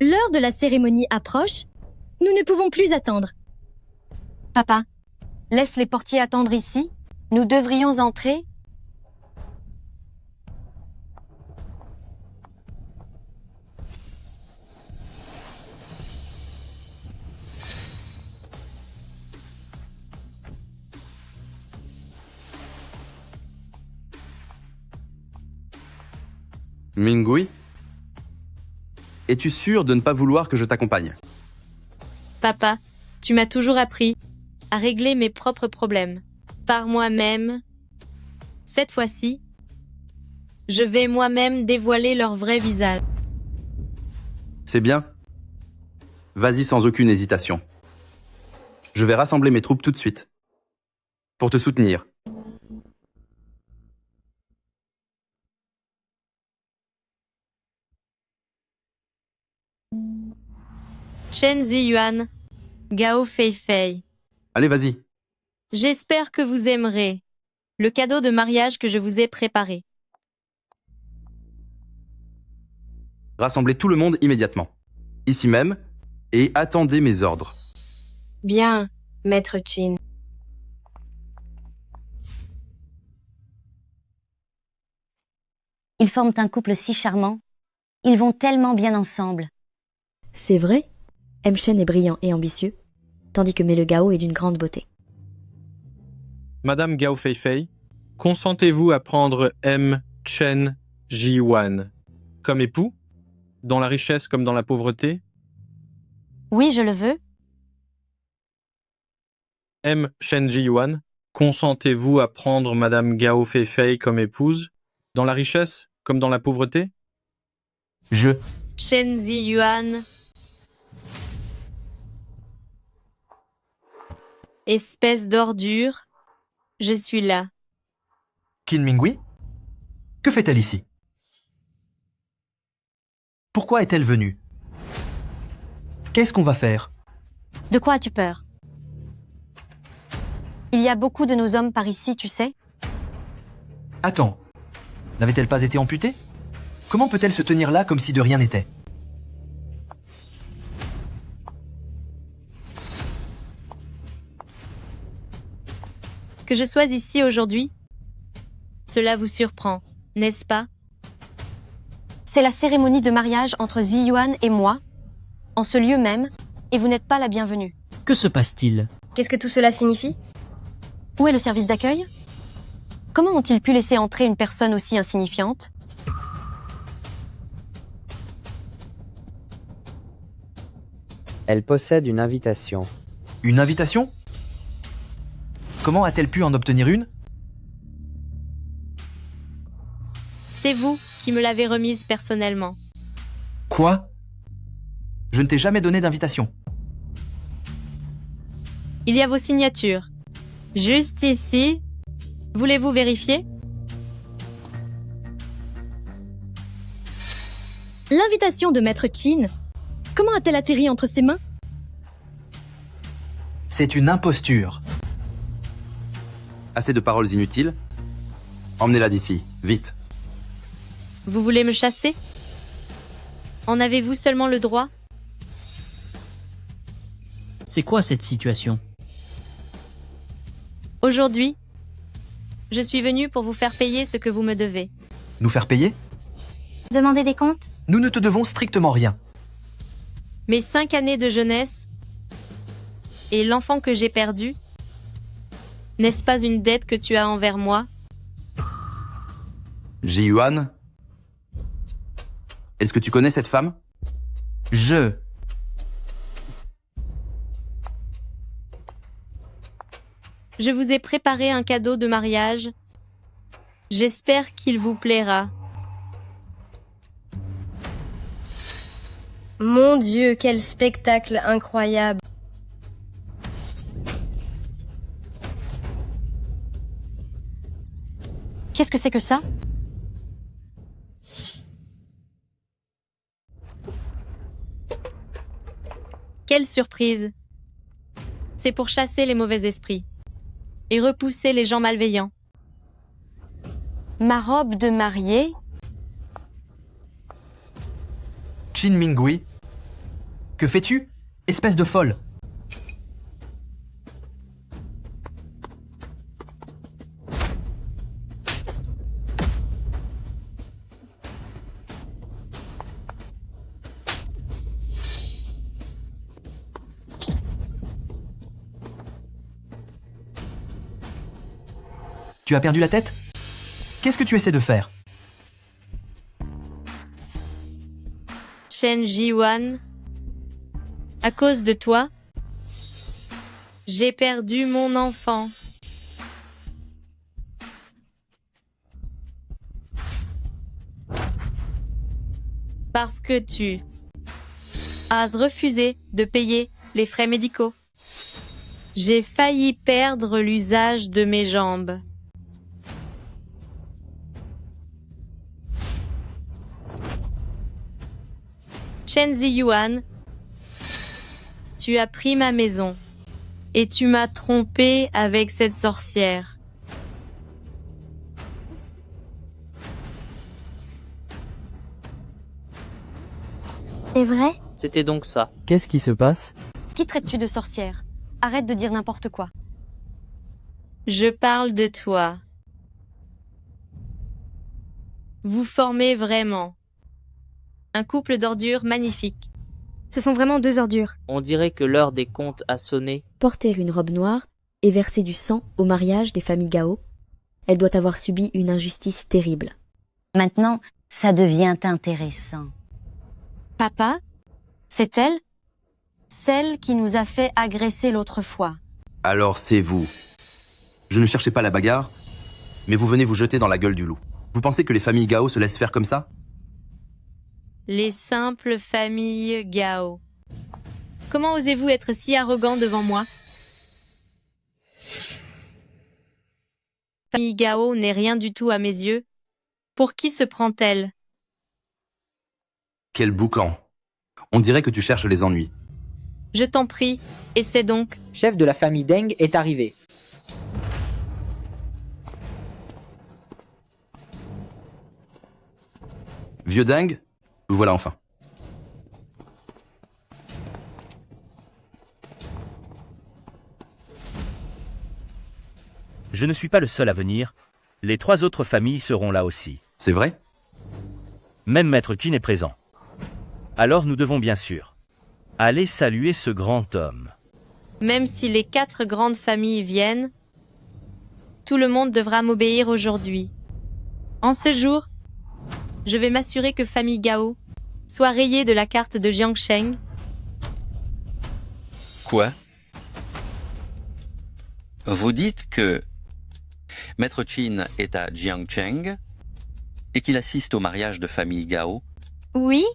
L'heure de la cérémonie approche. Nous ne pouvons plus attendre. Papa, laisse les portiers attendre ici. Nous devrions entrer. Mingui, es-tu sûr de ne pas vouloir que je t'accompagne? Papa, tu m'as toujours appris à régler mes propres problèmes par moi-même. Cette fois-ci, je vais moi-même dévoiler leur vrai visage. C'est bien. Vas-y sans aucune hésitation. Je vais rassembler mes troupes tout de suite. Pour te soutenir. Chen Ziyuan, Gao Fei Fei. Allez, vas-y. J'espère que vous aimerez le cadeau de mariage que je vous ai préparé. Rassemblez tout le monde immédiatement. Ici même, et attendez mes ordres. Bien, Maître Qin. Ils forment un couple si charmant. Ils vont tellement bien ensemble. C'est vrai, M. Chen est brillant et ambitieux, tandis que Mele Gao est d'une grande beauté. Madame Gao Feifei, consentez-vous à prendre M. Chen Ji-wan comme époux, dans la richesse comme dans la pauvreté? Oui, je le veux. M. Chen Ji-wan, consentez-vous à prendre Madame Gao Feifei comme épouse, dans la richesse comme dans la pauvreté? Je... Chen Ziyuan. Espèce d'ordure, je suis là. Qin Mingui? Que fait-elle ici? Pourquoi est-elle venue? Qu'est-ce qu'on va faire? De quoi as-tu peur? Il y a beaucoup de nos hommes par ici, tu sais. Attends, n'avait-elle pas été amputée? Comment peut-elle se tenir là comme si de rien n'était? Que je sois ici aujourd'hui, cela vous surprend, n'est-ce pas? C'est la cérémonie de mariage entre Ziyuan et moi, en ce lieu même, et vous n'êtes pas la bienvenue. Que se passe-t-il? Qu'est-ce que tout cela signifie? Où est le service d'accueil? Comment ont-ils pu laisser entrer une personne aussi insignifiante? Elle possède une invitation. Une invitation? Comment a-t-elle pu en obtenir une? C'est vous qui me l'avez remise personnellement. Quoi? Je ne t'ai jamais donné d'invitation. Il y a vos signatures. Juste ici. Voulez-vous vérifier? L'invitation de Maître Chin, comment a-t-elle atterri entre ses mains? C'est une imposture. Assez de paroles inutiles. Emmenez-la d'ici, vite. Vous voulez me chasser? En avez-vous seulement le droit? C'est quoi cette situation? Aujourd'hui, je suis venue pour vous faire payer ce que vous me devez. Nous faire payer? Demander des comptes? Nous ne te devons strictement rien. Mes 5 années de jeunesse et l'enfant que j'ai perdu, n'est-ce pas une dette que tu as envers moi? Ji-Yuan, est-ce que tu connais cette femme? Je vous ai préparé un cadeau de mariage. J'espère qu'il vous plaira. Mon Dieu, quel spectacle incroyable! Qu'est-ce que c'est que ça? Quelle surprise! C'est pour chasser les mauvais esprits et repousser les gens malveillants. Ma robe de mariée? Chin Mingui, que fais-tu, espèce de folle? Tu as perdu la tête? Qu'est-ce que tu essaies de faire? Chen Ji-Yuan, à cause de toi, j'ai perdu mon enfant. Parce que tu as refusé de payer les frais médicaux. J'ai failli perdre l'usage de mes jambes. Chen Ji-Yuan, tu as pris ma maison et tu m'as trompé avec cette sorcière. C'est vrai? C'était donc ça. Qu'est-ce qui se passe? Qui traites-tu de sorcière? Arrête de dire n'importe quoi. Je parle de toi. Vous formez vraiment un couple d'ordures magnifique. Ce sont vraiment 2 ordures. On dirait que l'heure des comptes a sonné. Porter une robe noire et verser du sang au mariage des familles Gao, elle doit avoir subi une injustice terrible. Maintenant, ça devient intéressant. Papa? C'est elle? Celle qui nous a fait agresser l'autre fois. Alors c'est vous. Je ne cherchais pas la bagarre, mais vous venez vous jeter dans la gueule du loup. Vous pensez que les familles Gao se laissent faire comme ça? Les simples familles Gao. Comment osez-vous être si arrogant devant moi? Famille Gao n'est rien du tout à mes yeux. Pour qui se prend-elle? Quel boucan. On dirait que tu cherches les ennuis. Je t'en prie, essaie donc. Chef de la famille Deng est arrivé. Vieux dingue, vous voilà enfin. Je ne suis pas le seul à venir. Les 3 autres familles seront là aussi. C'est vrai? Même Maître Chin est présent. Alors nous devons bien sûr aller saluer ce grand homme. Même si les 4 grandes familles viennent, tout le monde devra m'obéir aujourd'hui. En ce jour, je vais m'assurer que famille Gao soit rayée de la carte de Jiangsheng Quoi? Vous dites que Maître Qin est à Jiangcheng et qu'il assiste au mariage de famille Gao. Oui,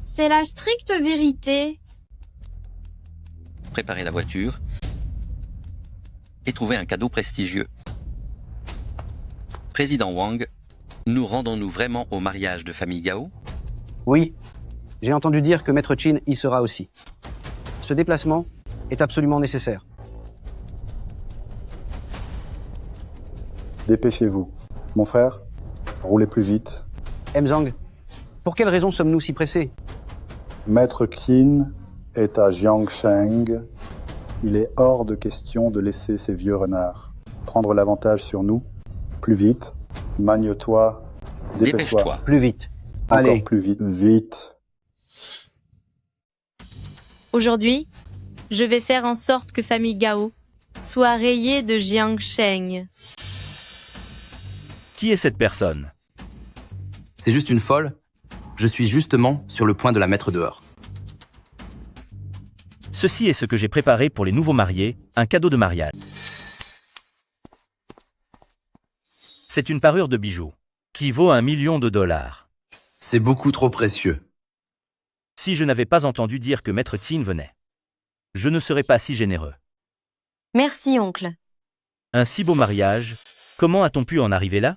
c'est la stricte vérité. Préparez la voiture et trouvez un cadeau prestigieux. Président Wang, nous rendons-nous vraiment au mariage de famille Gao? Oui, j'ai entendu dire que Maître Qin y sera aussi. Ce déplacement est absolument nécessaire. Dépêchez-vous. Mon frère, roulez plus vite. Zhang, pour quelle raison sommes-nous si pressés? Maître Qin est à Jiangcheng. Il est hors de question de laisser ces vieux renards prendre l'avantage sur nous. Plus vite. Magne-toi. Dépêche-toi. Plus vite. Encore Allez. plus vite. Vite. Aujourd'hui, je vais faire en sorte que famille Gao soit rayée de Jiangcheng. Qui est cette personne? C'est juste une folle. Je suis justement sur le point de la mettre dehors. Ceci est ce que j'ai préparé pour les nouveaux mariés, un cadeau de mariage. C'est une parure de bijoux, qui vaut $1 million. C'est beaucoup trop précieux. Si je n'avais pas entendu dire que Maître Qin venait, je ne serais pas si généreux. Merci, oncle. Un si beau mariage, comment a-t-on pu en arriver là?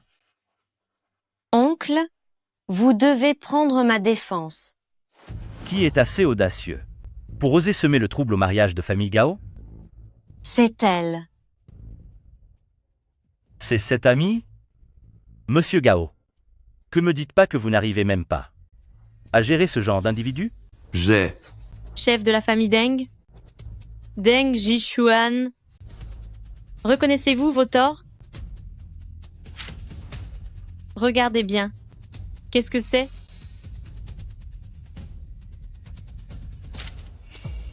Oncle, vous devez prendre ma défense. Qui est assez audacieux pour oser semer le trouble au mariage de famille Gao? C'est elle. C'est cet ami? Monsieur Gao, que me dites pas que vous n'arrivez même pas à gérer ce genre d'individu? J'ai... Chef de la famille Deng? Deng Jishuan. Reconnaissez-vous vos torts? Regardez bien. Qu'est-ce que c'est?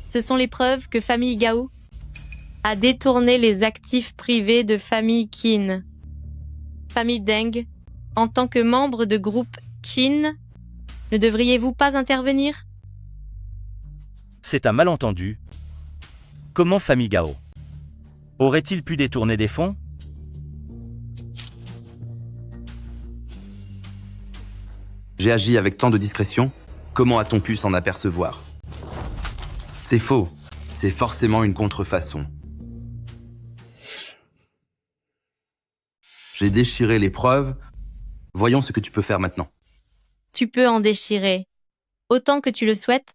Ce sont les preuves que famille Gao a détourné les actifs privés de famille Qin. Famille Deng, en tant que membre de groupe Qin, ne devriez-vous pas intervenir? C'est un malentendu. Comment famille Gao aurait-il pu détourner des fonds? J'ai agi avec tant de discrétion. Comment a-t-on pu s'en apercevoir? C'est faux. C'est forcément une contrefaçon. J'ai déchiré les preuves. Voyons ce que tu peux faire maintenant. Tu peux en déchirer autant que tu le souhaites.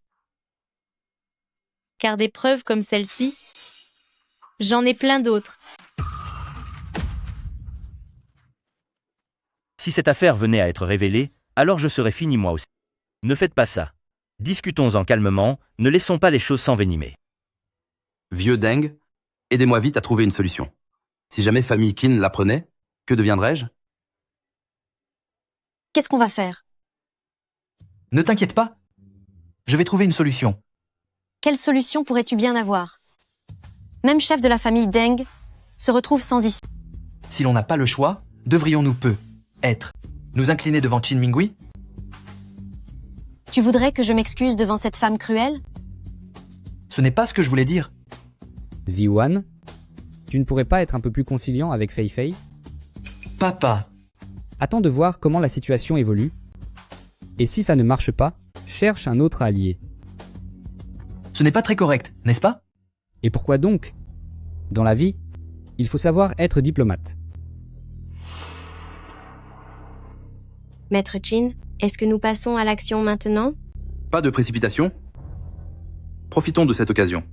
Car des preuves comme celle-ci, j'en ai plein d'autres. Si cette affaire venait à être révélée, alors je serais fini moi aussi. Ne faites pas ça. Discutons-en calmement, ne laissons pas les choses s'envenimer. Vieux Deng, aidez-moi vite à trouver une solution. Si jamais famille Qin l'apprenait, que deviendrais-je? Qu'est-ce qu'on va faire? Ne t'inquiète pas. Je vais trouver une solution. Quelle solution pourrais-tu bien avoir? Même chef de la famille Deng se retrouve sans issue. Si l'on n'a pas le choix, devrions-nous nous incliner devant Qin Mingui? Tu voudrais que je m'excuse devant cette femme cruelle? Ce n'est pas ce que je voulais dire. Ziwan, tu ne pourrais pas être un peu plus conciliant avec Fei Fei? Papa. Attends de voir comment la situation évolue. Et si ça ne marche pas, cherche un autre allié. Ce n'est pas très correct, n'est-ce pas? Et pourquoi donc? Dans la vie, il faut savoir être diplomate. Maître Qin, est-ce que nous passons à l'action maintenant? Pas de précipitation. Profitons de cette occasion.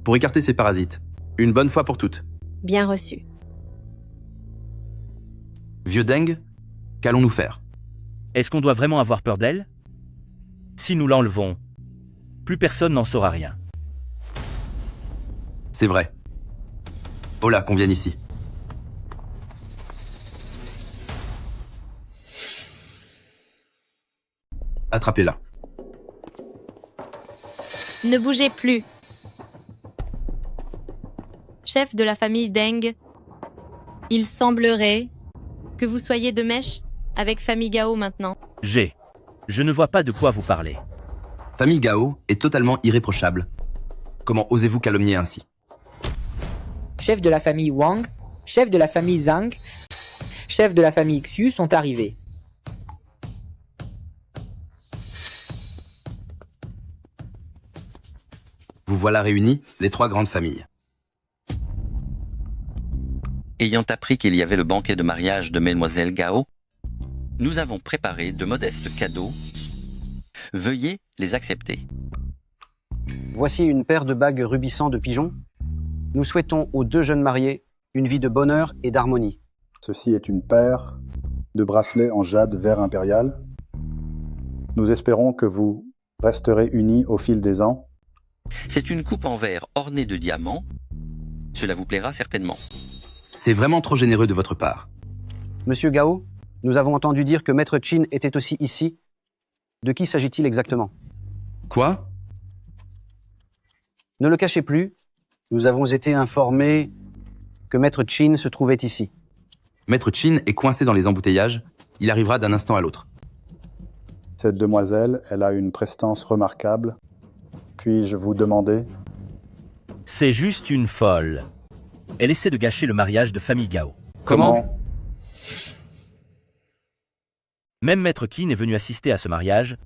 Pour écarter ces parasites. Une bonne fois pour toutes. Bien reçu. Vieux Deng, qu'allons-nous faire? Est-ce qu'on doit vraiment avoir peur d'elle? Si nous l'enlevons, plus personne n'en saura rien. C'est vrai. Hola, qu'on vienne ici. Attrapez-la. Ne bougez plus. Chef de la famille Deng, il semblerait que vous soyez de mèche avec famille Gao maintenant. Je ne vois pas de quoi vous parlez. Famille Gao est totalement irréprochable. Comment osez-vous calomnier ainsi? Chef de la famille Wang, chef de la famille Zhang, chef de la famille Xu sont arrivés. Vous voilà réunis, les 3 grandes familles. Ayant appris qu'il y avait le banquet de mariage de Mademoiselle Gao, nous avons préparé de modestes cadeaux. Veuillez les accepter. Voici une paire de bagues rubissants de pigeons. Nous souhaitons aux 2 jeunes mariés une vie de bonheur et d'harmonie. Ceci est une paire de bracelets en jade vert impérial. Nous espérons que vous resterez unis au fil des ans. C'est une coupe en verre ornée de diamants. Cela vous plaira certainement. C'est vraiment trop généreux de votre part. Monsieur Gao, nous avons entendu dire que Maître Qin était aussi ici. De qui s'agit-il exactement? Quoi? Ne le cachez plus. Nous avons été informés que Maître Qin se trouvait ici. Maître Qin est coincé dans les embouteillages. Il arrivera d'un instant à l'autre. Cette demoiselle, elle a une prestance remarquable. Puis-je vous demander? C'est juste une folle. Elle essaie de gâcher le mariage de famille Gao. Comment? Même Maître Qin est venu assister à ce mariage.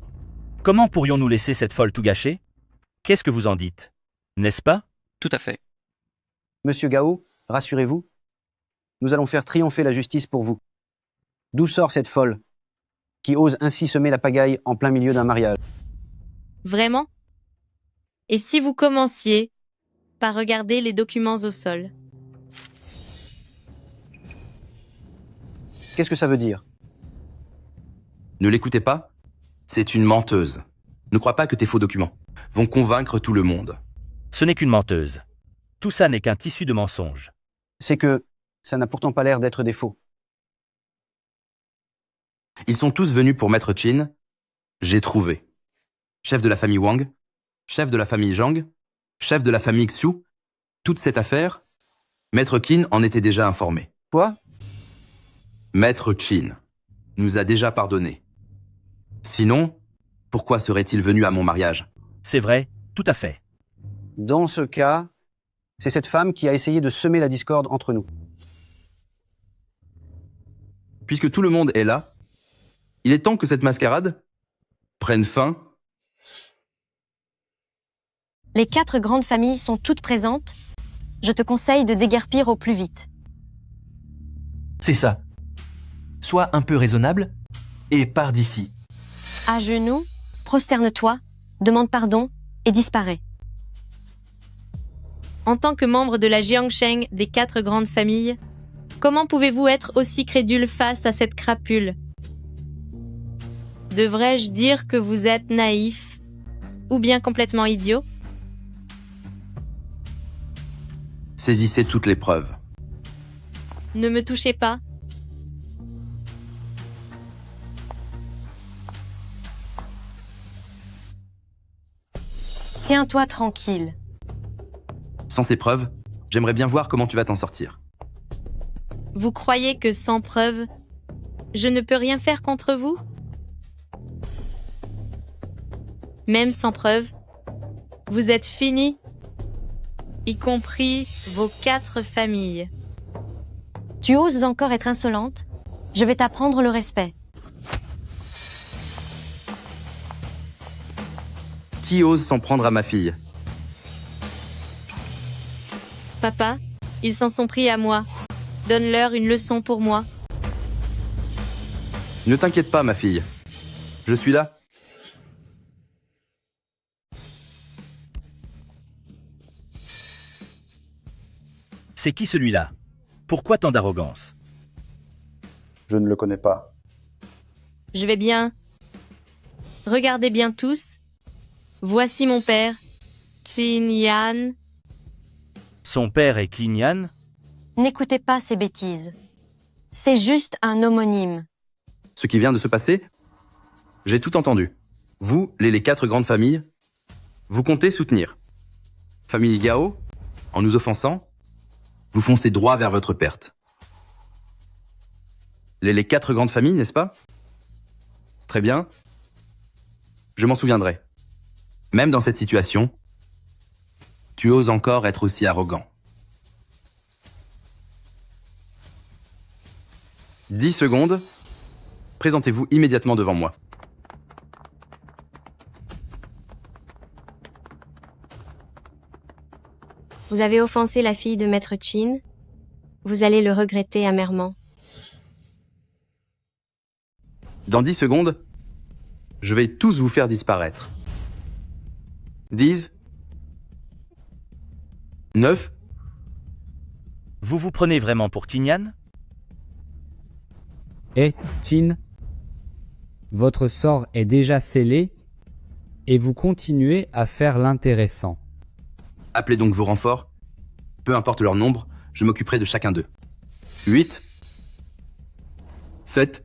Comment pourrions-nous laisser cette folle tout gâcher? Qu'est-ce que vous en dites? N'est-ce pas? Tout à fait. Monsieur Gao, rassurez-vous. Nous allons faire triompher la justice pour vous. D'où sort cette folle qui ose ainsi semer la pagaille en plein milieu d'un mariage? Vraiment? Et si vous commenciez par regarder les documents au sol? Qu'est-ce que ça veut dire? Ne l'écoutez pas? C'est une menteuse. Ne crois pas que tes faux documents vont convaincre tout le monde. Ce n'est qu'une menteuse. Tout ça n'est qu'un tissu de mensonges. C'est que ça n'a pourtant pas l'air d'être des faux. Ils sont tous venus pour Maître Qin. J'ai trouvé. Chef de la famille Wang, chef de la famille Zhang, chef de la famille Xu. Toute cette affaire, Maître Qin en était déjà informé. Quoi? Maître Qin nous a déjà pardonné. Sinon, pourquoi serait-il venu à mon mariage? C'est vrai, tout à fait. Dans ce cas, c'est cette femme qui a essayé de semer la discorde entre nous. Puisque tout le monde est là, il est temps que cette mascarade prenne fin. Les 4 grandes familles sont toutes présentes. Je te conseille de déguerpir au plus vite. C'est ça. Sois un peu raisonnable et pars d'ici. À genoux, prosterne-toi, demande pardon et disparais. En tant que membre de la Jiangsheng des 4 grandes familles, comment pouvez-vous être aussi crédule face à cette crapule? Devrais-je dire que vous êtes naïf ou bien complètement idiot? Saisissez toutes les preuves. Ne me touchez pas. Tiens-toi tranquille. Sans ces preuves, j'aimerais bien voir comment tu vas t'en sortir. Vous croyez que sans preuve, je ne peux rien faire contre vous? Même sans preuve, vous êtes finis, y compris vos 4 familles. Tu oses encore être insolente? Je vais t'apprendre le respect. Qui ose s'en prendre à ma fille? Papa, ils s'en sont pris à moi. Donne-leur une leçon pour moi. Ne t'inquiète pas, ma fille. Je suis là. C'est qui celui-là? Pourquoi tant d'arrogance? Je ne le connais pas. Je vais bien. Regardez bien tous. Voici mon père, Qin Yan. Son père est Qin Yan? N'écoutez pas ces bêtises. C'est juste un homonyme. Ce qui vient de se passer? J'ai tout entendu. Vous, les 4 grandes familles, vous comptez soutenir. Famille Gao, en nous offensant, vous foncez droit vers votre perte. Les 4 grandes familles, n'est-ce pas? Très bien. Je m'en souviendrai. Même dans cette situation, Tu oses encore être aussi arrogant. 10 secondes. Présentez-vous immédiatement devant moi. Vous avez offensé la fille de Maître Chin. Vous allez le regretter amèrement. Dans 10 secondes, je vais tous vous faire disparaître. 10, 9. Vous vous prenez vraiment pour Tinyan? Eh, Chin, votre sort est déjà scellé et vous continuez à faire l'intéressant. Appelez donc vos renforts. Peu importe leur nombre, je m'occuperai de chacun d'eux. 8, 7.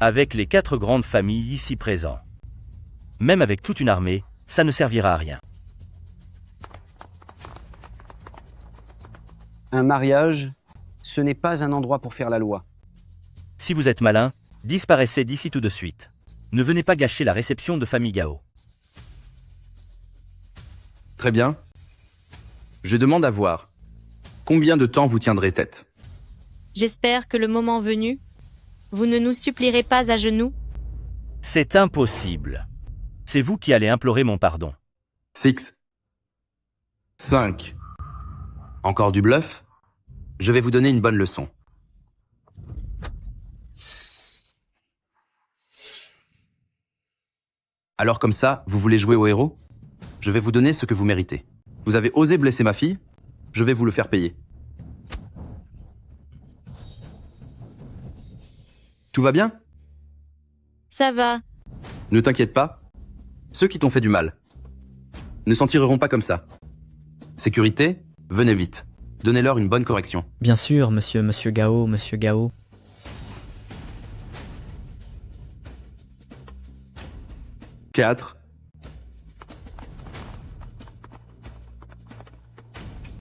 Avec les 4 grandes familles ici présentes. Même avec toute une armée, ça ne servira à rien. Un mariage, ce n'est pas un endroit pour faire la loi. Si vous êtes malin, disparaissez d'ici tout de suite. Ne venez pas gâcher la réception de famille Gao. Très bien. Je demande à voir. Combien de temps vous tiendrez tête? J'espère que le moment venu, vous ne nous supplierez pas à genoux. C'est impossible. C'est vous qui allez implorer mon pardon. 6, 5. Encore du bluff? Je vais vous donner une bonne leçon. Alors comme ça, vous voulez jouer au héros? Je vais vous donner ce que vous méritez. Vous avez osé blesser ma fille? Je vais vous le faire payer. Tout va bien? Ça va. Ne t'inquiète pas. Ceux qui t'ont fait du mal ne s'en tireront pas comme ça. Sécurité, venez vite. Donnez-leur une bonne correction. Bien sûr, monsieur Gao, monsieur Gao. Quatre.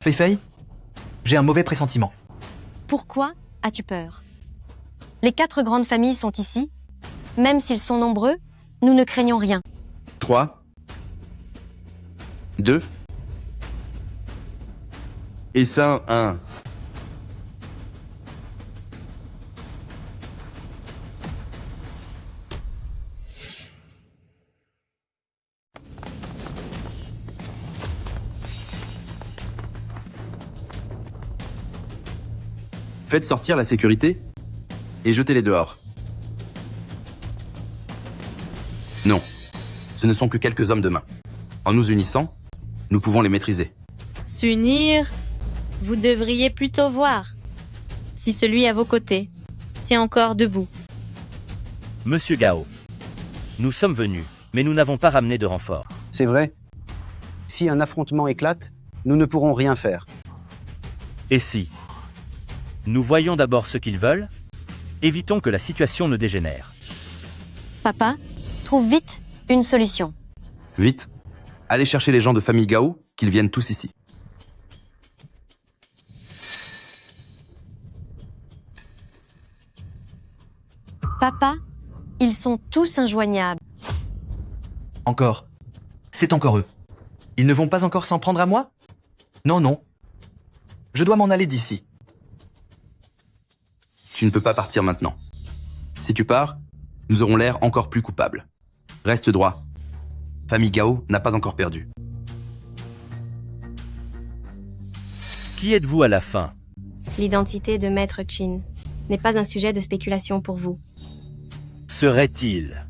Fei Fei, j'ai un mauvais pressentiment. Pourquoi as-tu peur? Les 4 grandes familles sont ici. Même s'ils sont nombreux, nous ne craignons rien. 3, 2, et ça, 1. Faites sortir la sécurité et jetez-les dehors. Non, ce ne sont que quelques hommes de main. En nous unissant, nous pouvons les maîtriser. S'unir, vous devriez plutôt voir si celui à vos côtés tient encore debout. Monsieur Gao, nous sommes venus, mais nous n'avons pas ramené de renfort. C'est vrai. Si un affrontement éclate, nous ne pourrons rien faire. Et si nous voyons d'abord ce qu'ils veulent, évitons que la situation ne dégénère. Papa, trouve vite une solution. Vite, allez chercher les gens de famille Gao, qu'ils viennent tous ici. Papa, ils sont tous injoignables. Encore. C'est encore eux. Ils ne vont pas encore s'en prendre à moi? Non, non. Je dois m'en aller d'ici. Tu ne peux pas partir maintenant. Si tu pars, nous aurons l'air encore plus coupables. Reste droit. Famille Gao n'a pas encore perdu. Qui êtes-vous à la fin? L'identité de Maître Chin n'est pas un sujet de spéculation pour vous. Serait-il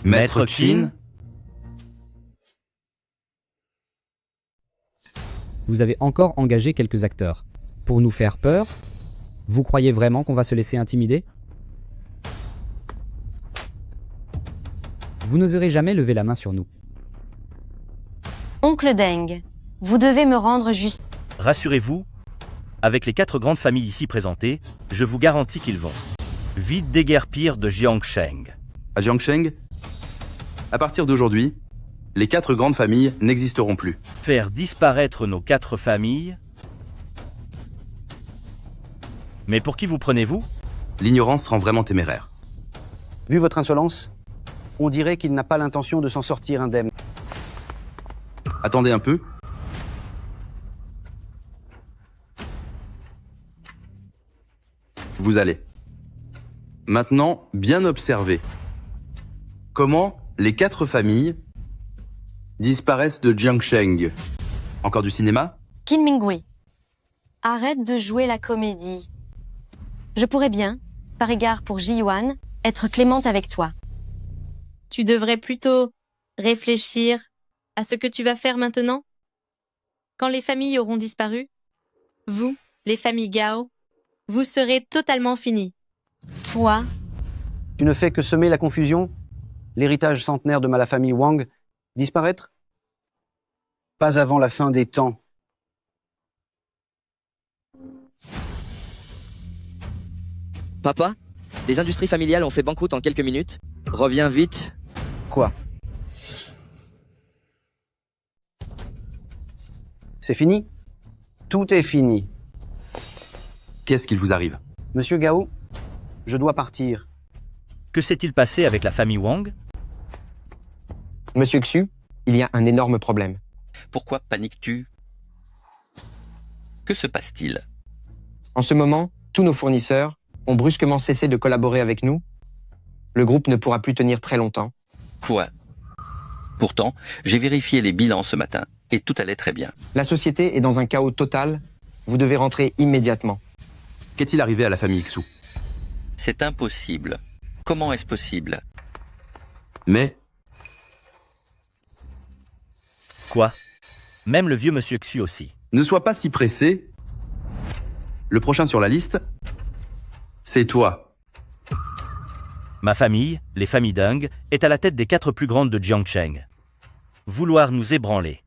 Maître Chin? Vous avez encore engagé quelques acteurs. Pour nous faire peur? Vous croyez vraiment qu'on va se laisser intimider? Vous n'oserez jamais lever la main sur nous. Oncle Deng, vous devez me rendre justice. Rassurez-vous, avec les 4 grandes familles ici présentées, je vous garantis qu'ils vont vite déguerpir de Jiangsheng. À Jiangsheng, à partir d'aujourd'hui, les 4 grandes familles n'existeront plus. Faire disparaître nos 4 familles? Mais pour qui vous prenez-vous? L'ignorance rend vraiment téméraire. Vu votre insolence, on dirait qu'il n'a pas l'intention de s'en sortir indemne. Attendez un peu. Vous allez. Maintenant, bien observer. Comment les 4 familles disparaissent de Jiangsheng. Encore du cinéma? Qin Mingui, arrête de jouer la comédie. Je pourrais bien, par égard pour Ji Yuan, être clémente avec toi. Tu devrais plutôt réfléchir à ce que tu vas faire maintenant. Quand les familles auront disparu, vous, les familles Gao, vous serez totalement finis. Toi, Tu ne fais que semer la confusion? L'héritage centenaire de la famille Wang disparaître? Pas avant la fin des temps. Papa, les industries familiales ont fait banqueroute en quelques minutes. Reviens vite. Quoi? C'est fini? Tout est fini. Qu'est-ce qu'il vous arrive? Monsieur Gao, je dois partir. Que s'est-il passé avec la famille Wang? Monsieur Xu, il y a un énorme problème. Pourquoi paniques-tu? Que se passe-t-il? En ce moment, tous nos fournisseurs ont brusquement cessé de collaborer avec nous. Le groupe ne pourra plus tenir très longtemps. Quoi? Pourtant, j'ai vérifié les bilans ce matin et tout allait très bien. La société est dans un chaos total. Vous devez rentrer immédiatement. Qu'est-il arrivé à la famille Xu? C'est impossible. Comment est-ce possible? Mais... Quoi? Même le vieux monsieur Xu aussi. Ne sois pas si pressé. Le prochain sur la liste, c'est toi. Ma famille, les familles Deng, est à la tête des 4 plus grandes de Jiangsheng. Vouloir nous ébranler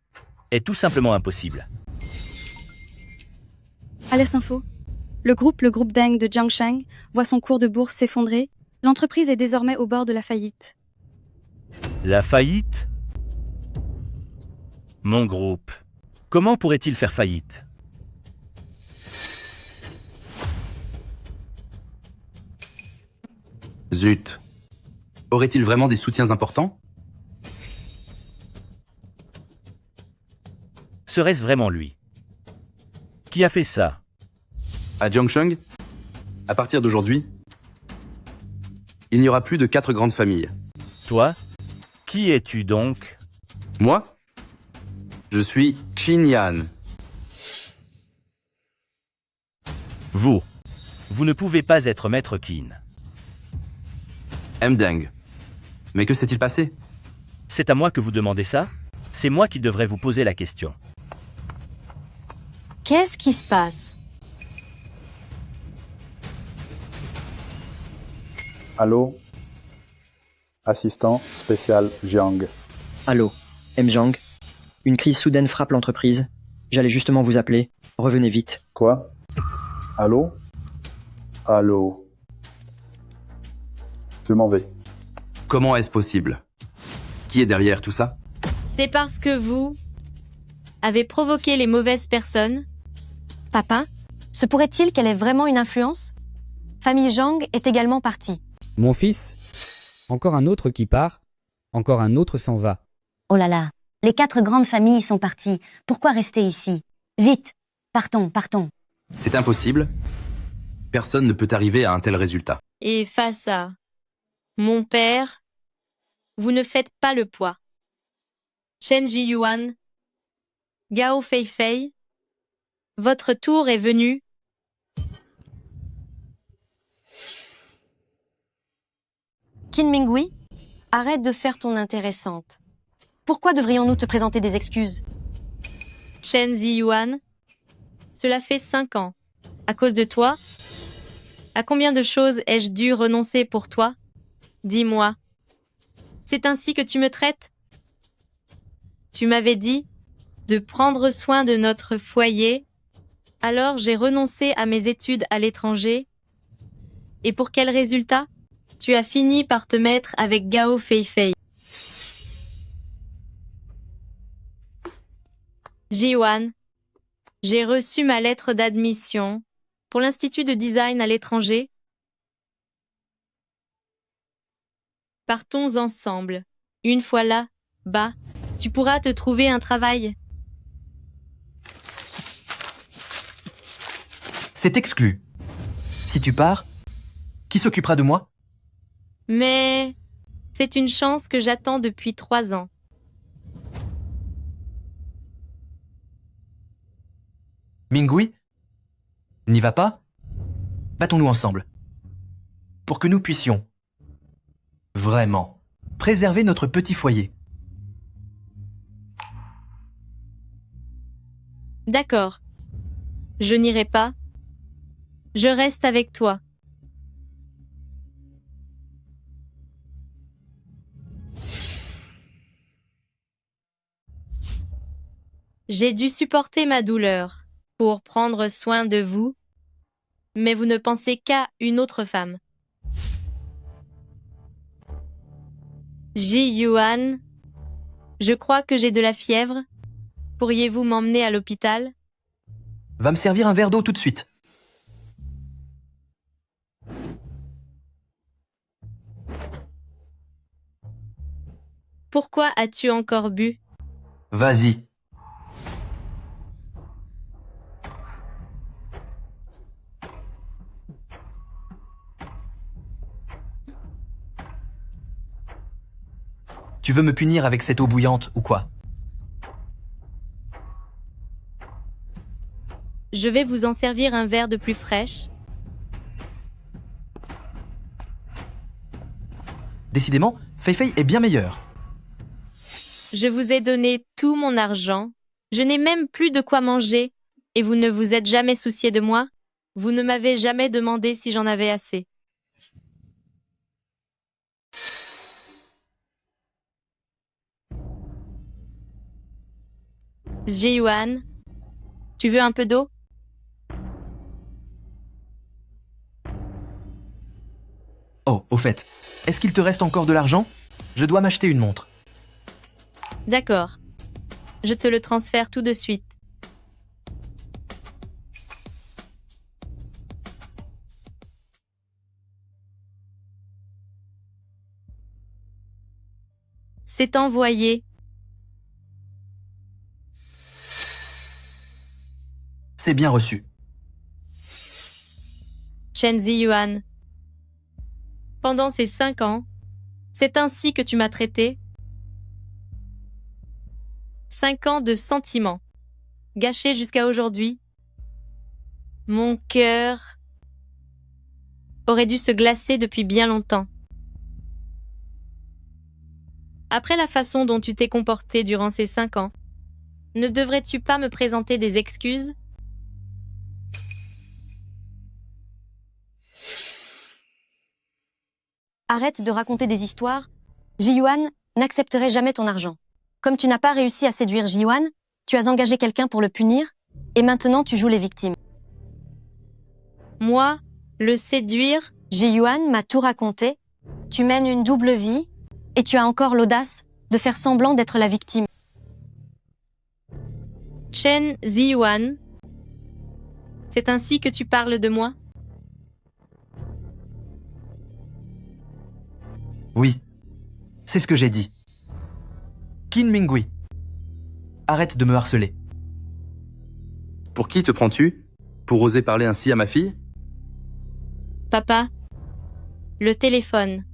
est tout simplement impossible. Alerte info. Le groupe Deng de Jiangsheng voit son cours de bourse s'effondrer. L'entreprise est désormais au bord de la faillite. La faillite? Mon groupe. Comment pourrait-il faire faillite? Zut. Aurait-il vraiment des soutiens importants? Serait-ce vraiment lui? Qui a fait ça? À Jiangsheng, à partir d'aujourd'hui, il n'y aura plus de 4 grandes familles. Toi? Qui es-tu donc? Moi? Je suis Qin Yan. Vous ne pouvez pas être maître Qin. M. Deng. Mais que s'est-il passé? C'est à moi que vous demandez ça? C'est moi qui devrais vous poser la question. qu'est-ce qui se passe? Allô? Assistant spécial Jiang. Allô, M. Jiang. Une crise soudaine frappe l'entreprise. J'allais justement vous appeler. Revenez vite. Quoi? Allô? Allô? Je m'en vais. Comment est-ce possible? Qui est derrière tout ça? C'est parce que vous avez provoqué les mauvaises personnes. Papa, se pourrait-il qu'elle ait vraiment une influence? Famille Zhang est également partie. Mon fils, encore un autre qui part, encore un autre s'en va. Oh là là, les 4 grandes familles sont parties. Pourquoi rester ici? Vite, partons, partons. C'est impossible. Personne ne peut arriver à un tel résultat. Et face à mon père, vous ne faites pas le poids. Chen Jiyuan, Gao Feifei, votre tour est venu. Qin Mingui, arrête de faire ton intéressante. Pourquoi devrions-nous te présenter des excuses? Chen Ziyuan, cela fait 5 ans. À cause de toi, à combien de choses ai-je dû renoncer pour toi? Dis-moi. C'est ainsi que tu me traites? Tu m'avais dit de prendre soin de notre foyer, alors j'ai renoncé à mes études à l'étranger. Et pour quel résultat? Tu as fini par te mettre avec Gao Feifei. Jiwan, j'ai reçu ma lettre d'admission pour l'Institut de design à l'étranger. Partons ensemble. Une fois là, bas, Tu pourras te trouver un travail. C'est exclu. Si tu pars, qui s'occupera de moi? Mais c'est une chance que j'attends depuis 3 ans. Mingui? N'y va pas? Battons-nous ensemble. Pour que nous puissions, vraiment, préserver notre petit foyer. D'accord. Je n'irai pas. Je reste avec toi. J'ai dû supporter ma douleur pour prendre soin de vous, mais vous ne pensez qu'à une autre femme. Ji-Yuan, je crois que j'ai de la fièvre. Pourriez-vous m'emmener à l'hôpital? Va me servir un verre d'eau tout de suite. Pourquoi as-tu encore bu? Vas-y. Tu veux me punir avec cette eau bouillante ou quoi? Je vais vous en servir un verre de plus fraîche. Décidément, Fei-Fei est bien meilleure. Je vous ai donné tout mon argent. Je n'ai même plus de quoi manger. Et vous ne vous êtes jamais soucié de moi? Vous ne m'avez jamais demandé si j'en avais assez. Ji-Yuan, tu veux un peu d'eau? Oh, au fait, est-ce qu'il te reste encore de l'argent? Je dois m'acheter une montre. D'accord. Je te le transfère tout de suite. C'est envoyé. C'est bien reçu. Chen Ziyuan. Pendant ces 5 ans, c'est ainsi que tu m'as traité? 5 ans de sentiments, gâchés jusqu'à aujourd'hui. Mon cœur aurait dû se glacer depuis bien longtemps. Après la façon dont tu t'es comporté durant ces 5 ans, ne devrais-tu pas me présenter des excuses? Arrête de raconter des histoires. Ji-Yuan n'accepterait jamais ton argent. Comme tu n'as pas réussi à séduire Ji-Yuan, tu as engagé quelqu'un pour le punir, et maintenant tu joues les victimes. Moi, le séduire? Ji-Yuan m'a tout raconté. Tu mènes une double vie, et tu as encore l'audace de faire semblant d'être la victime. Chen Ziyuan, c'est ainsi que tu parles de moi? Oui, c'est ce que j'ai dit. Qin Mingui, arrête de me harceler. Pour qui te prends-tu? Pour oser parler ainsi à ma fille? Papa, le téléphone.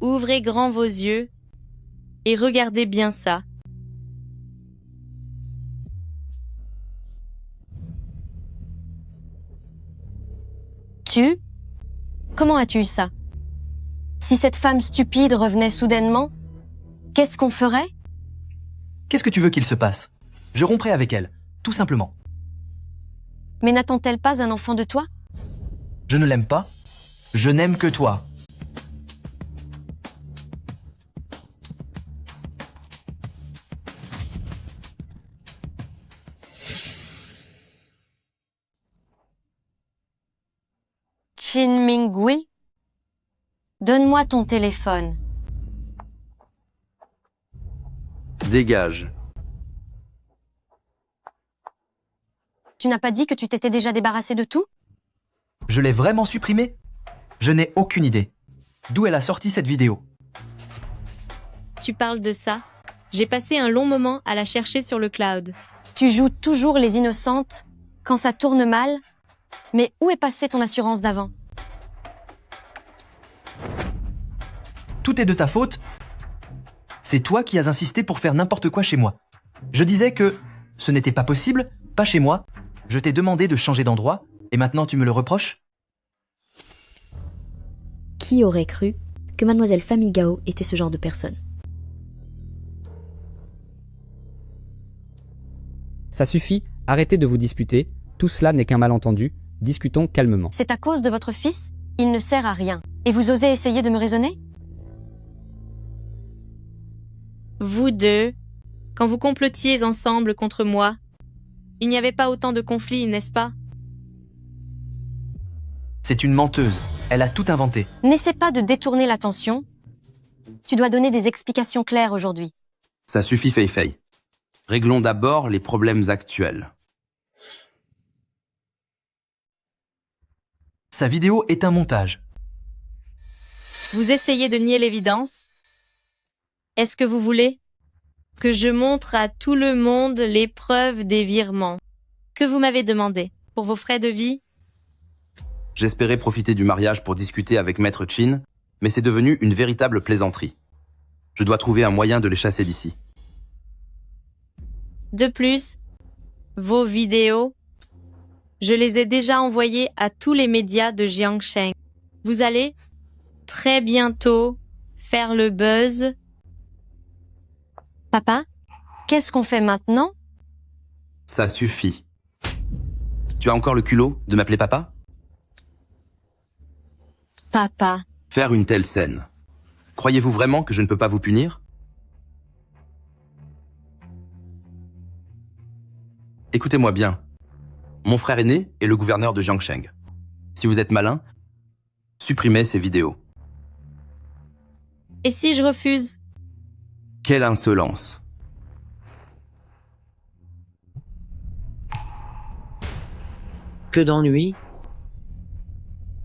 Ouvrez grand vos yeux et regardez bien ça. Tu? Comment as-tu eu ça? Si cette femme stupide revenait soudainement, qu'est-ce qu'on ferait? Qu'est-ce que tu veux qu'il se passe? Je romprai avec elle, tout simplement. Mais n'attend-elle pas un enfant de toi? Je ne l'aime pas. Je n'aime que toi. Qin Mingui, donne-moi ton téléphone. Dégage. Tu n'as pas dit que tu t'étais déjà débarrassé de tout? Je l'ai vraiment supprimé? Je n'ai aucune idée. D'où elle a sorti cette vidéo? Tu parles de ça? J'ai passé un long moment à la chercher sur le cloud. Tu joues toujours les innocentes quand ça tourne mal? Mais où est passée ton assurance d'avant? Tout est de ta faute. C'est toi qui as insisté pour faire n'importe quoi chez moi. Je disais que ce n'était pas possible, pas chez moi. Je t'ai demandé de changer d'endroit, et maintenant tu me le reproches? Qui aurait cru que Mademoiselle Famille Gao était ce genre de personne? Ça suffit, arrêtez de vous disputer. Tout cela n'est qu'un malentendu. Discutons calmement. C'est à cause de votre fils? Il ne sert à rien. Et vous osez essayer de me raisonner? Vous deux, quand vous complotiez ensemble contre moi, il n'y avait pas autant de conflits, n'est-ce pas? C'est une menteuse. Elle a tout inventé. N'essaie pas de détourner l'attention. Tu dois donner des explications claires aujourd'hui. Ça suffit, Fei Fei. Réglons d'abord les problèmes actuels. Sa vidéo est un montage. Vous essayez de nier l'évidence? Est-ce que vous voulez que je montre à tout le monde les preuves des virements que vous m'avez demandé pour vos frais de vie? J'espérais profiter du mariage pour discuter avec Maître Chin, mais c'est devenu une véritable plaisanterie. Je dois trouver un moyen de les chasser d'ici. De plus, vos vidéos, je les ai déjà envoyées à tous les médias de Jiangsheng. Vous allez très bientôt faire le buzz. Papa, qu'est-ce qu'on fait maintenant? Ça suffit. Tu as encore le culot de m'appeler papa? Papa. Faire une telle scène. Croyez-vous vraiment que je ne peux pas vous punir? Écoutez-moi bien. Mon frère aîné est le gouverneur de Jiangsheng. Si vous êtes malin, supprimez ces vidéos. Et si je refuse? Quelle insolence! Que d'ennui!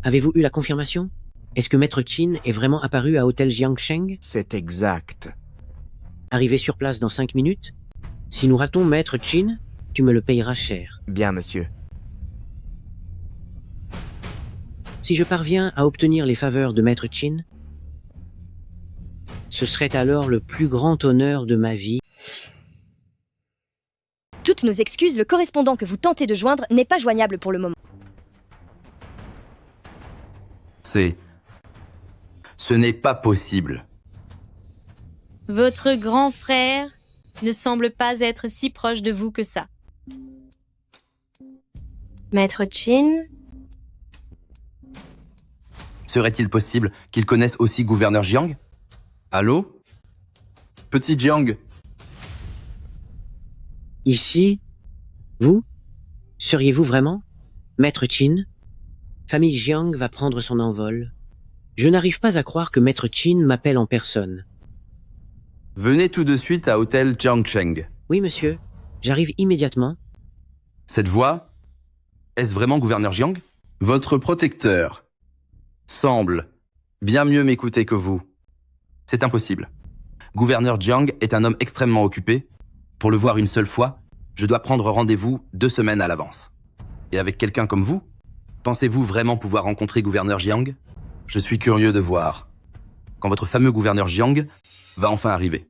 Avez-vous eu la confirmation? Est-ce que Maître Chin est vraiment apparu à Hôtel Jiangsheng? C'est exact. Arrivé sur place dans 5 minutes? Si nous ratons Maître Chin, tu me le payeras cher. Bien, monsieur. Si je parviens à obtenir les faveurs de Maître Chin, ce serait alors le plus grand honneur de ma vie. Toutes nos excuses, le correspondant que vous tentez de joindre n'est pas joignable pour le moment. Ce n'est pas possible. Votre grand frère ne semble pas être si proche de vous que ça. Maître Chin? Serait-il possible qu'il connaisse aussi gouverneur Jiang? Allô? Petit Jiang. Ici? Vous? Seriez-vous vraiment? Maître Chin? Famille Jiang va prendre son envol. Je n'arrive pas à croire que Maître Chin m'appelle en personne. Venez tout de suite à Hôtel Jiangsheng. Oui, monsieur. J'arrive immédiatement. Cette voix, est-ce vraiment gouverneur Jiang? Votre protecteur semble bien mieux m'écouter que vous. C'est impossible. Gouverneur Jiang est un homme extrêmement occupé. Pour le voir une seule fois, je dois prendre rendez-vous 2 semaines à l'avance. Et avec quelqu'un comme vous, pensez-vous vraiment pouvoir rencontrer gouverneur Jiang? Je suis curieux de voir quand votre fameux gouverneur Jiang va enfin arriver.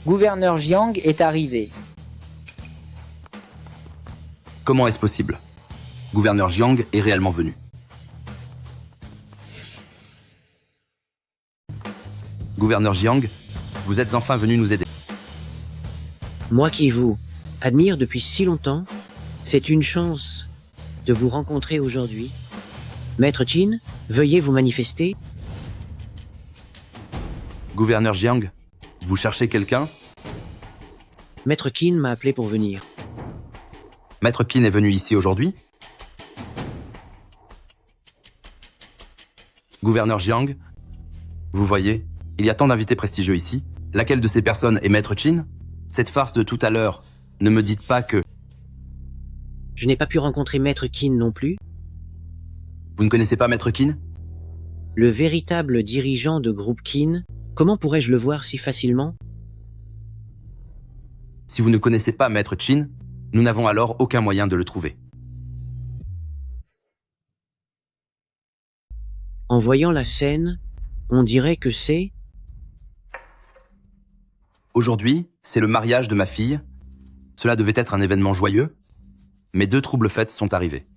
Gouverneur Jiang est arrivé. Comment est-ce possible? Gouverneur Jiang est réellement venu. Gouverneur Jiang, vous êtes enfin venu nous aider. Moi qui vous admire depuis si longtemps, c'est une chance de vous rencontrer aujourd'hui. Maître Chin, veuillez vous manifester. Gouverneur Jiang, vous cherchez quelqu'un? Maître Qin m'a appelé pour venir. Maître Qin est venu ici aujourd'hui? Gouverneur Jiang, vous voyez, il y a tant d'invités prestigieux ici. Laquelle de ces personnes est Maître Qin? Cette farce de tout à l'heure, ne me dites pas que... Je n'ai pas pu rencontrer Maître Qin non plus. Vous ne connaissez pas Maître Qin? Le véritable dirigeant de groupe Qin, comment pourrais-je le voir si facilement? Si vous ne connaissez pas Maître Qin, nous n'avons alors aucun moyen de le trouver. En voyant la scène, on dirait que c'est... Aujourd'hui, c'est le mariage de ma fille. Cela devait être un événement joyeux, mais 2 troubles faits sont arrivés.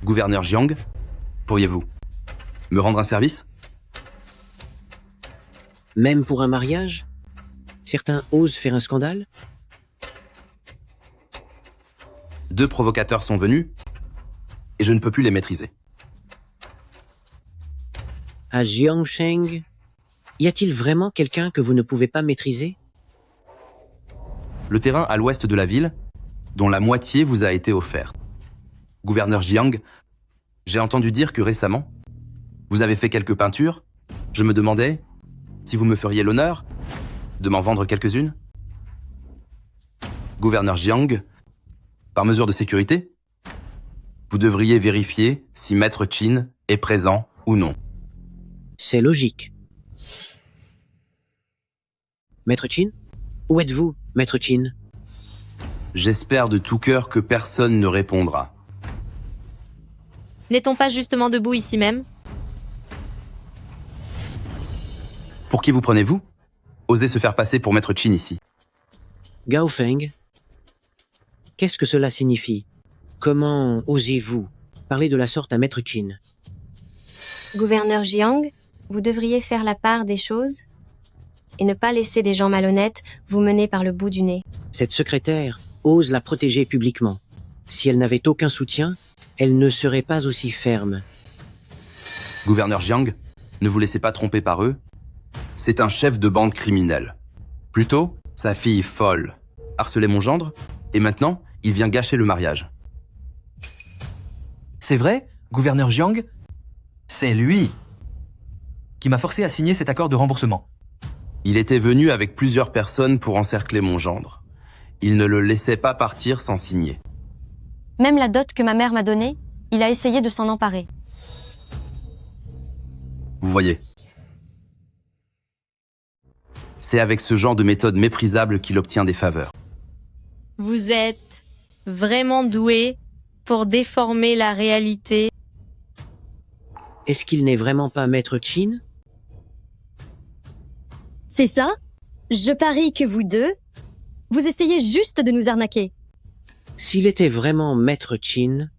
Gouverneur Jiang, pourriez-vous me rendre un service? Même pour un mariage? Certains osent faire un scandale? 2 provocateurs sont venus, et je ne peux plus les maîtriser. À Jiangsheng, y a-t-il vraiment quelqu'un que vous ne pouvez pas maîtriser? Le terrain à l'ouest de la ville, dont la moitié vous a été offert. Gouverneur Jiang, j'ai entendu dire que récemment, vous avez fait quelques peintures. Je me demandais si vous me feriez l'honneur de m'en vendre quelques-unes. Gouverneur Jiang, par mesure de sécurité, vous devriez vérifier si Maître Qin est présent ou non. C'est logique. Maître Qin? Où êtes-vous, Maître Qin? J'espère de tout cœur que personne ne répondra. N'est-on pas justement debout ici même? Pour qui vous prenez-vous? Osez se faire passer pour Maître Qin ici. Gao Feng, qu'est-ce que cela signifie? Comment osez-vous parler de la sorte à Maître Qin? Gouverneur Jiang, vous devriez faire la part des choses et ne pas laisser des gens malhonnêtes vous mener par le bout du nez. Cette secrétaire ose la protéger publiquement. Si elle n'avait aucun soutien, elle ne serait pas aussi ferme. Gouverneur Jiang, ne vous laissez pas tromper par eux. C'est un chef de bande criminelle. Plutôt, sa fille folle harcelait mon gendre, et maintenant, il vient gâcher le mariage. C'est vrai, gouverneur Jiang? C'est lui qui m'a forcé à signer cet accord de remboursement. Il était venu avec plusieurs personnes pour encercler mon gendre. Il ne le laissait pas partir sans signer. Même la dot que ma mère m'a donnée, il a essayé de s'en emparer. Vous voyez. C'est avec ce genre de méthode méprisable qu'il obtient des faveurs. Vous êtes vraiment doué pour déformer la réalité. Est-ce qu'il n'est vraiment pas Maître Qin? C'est ça? Je parie que vous deux, vous essayez juste de nous arnaquer. S'il était vraiment Maître Qin,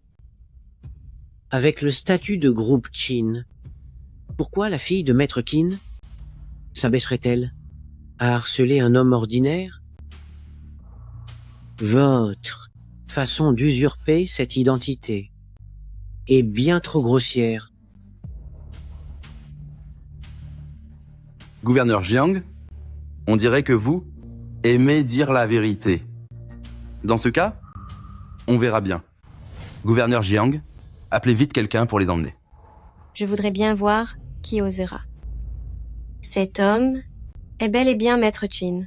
avec le statut de groupe Qin, pourquoi la fille de Maître Qin s'abaisserait-elle à harceler un homme ordinaire? Votre façon d'usurper cette identité est bien trop grossière. Gouverneur Jiang, on dirait que vous aimez dire la vérité. Dans ce cas, on verra bien. Gouverneur Jiang, appelez vite quelqu'un pour les emmener. Je voudrais bien voir qui osera. Cet homme est bel et bien Maître Qin.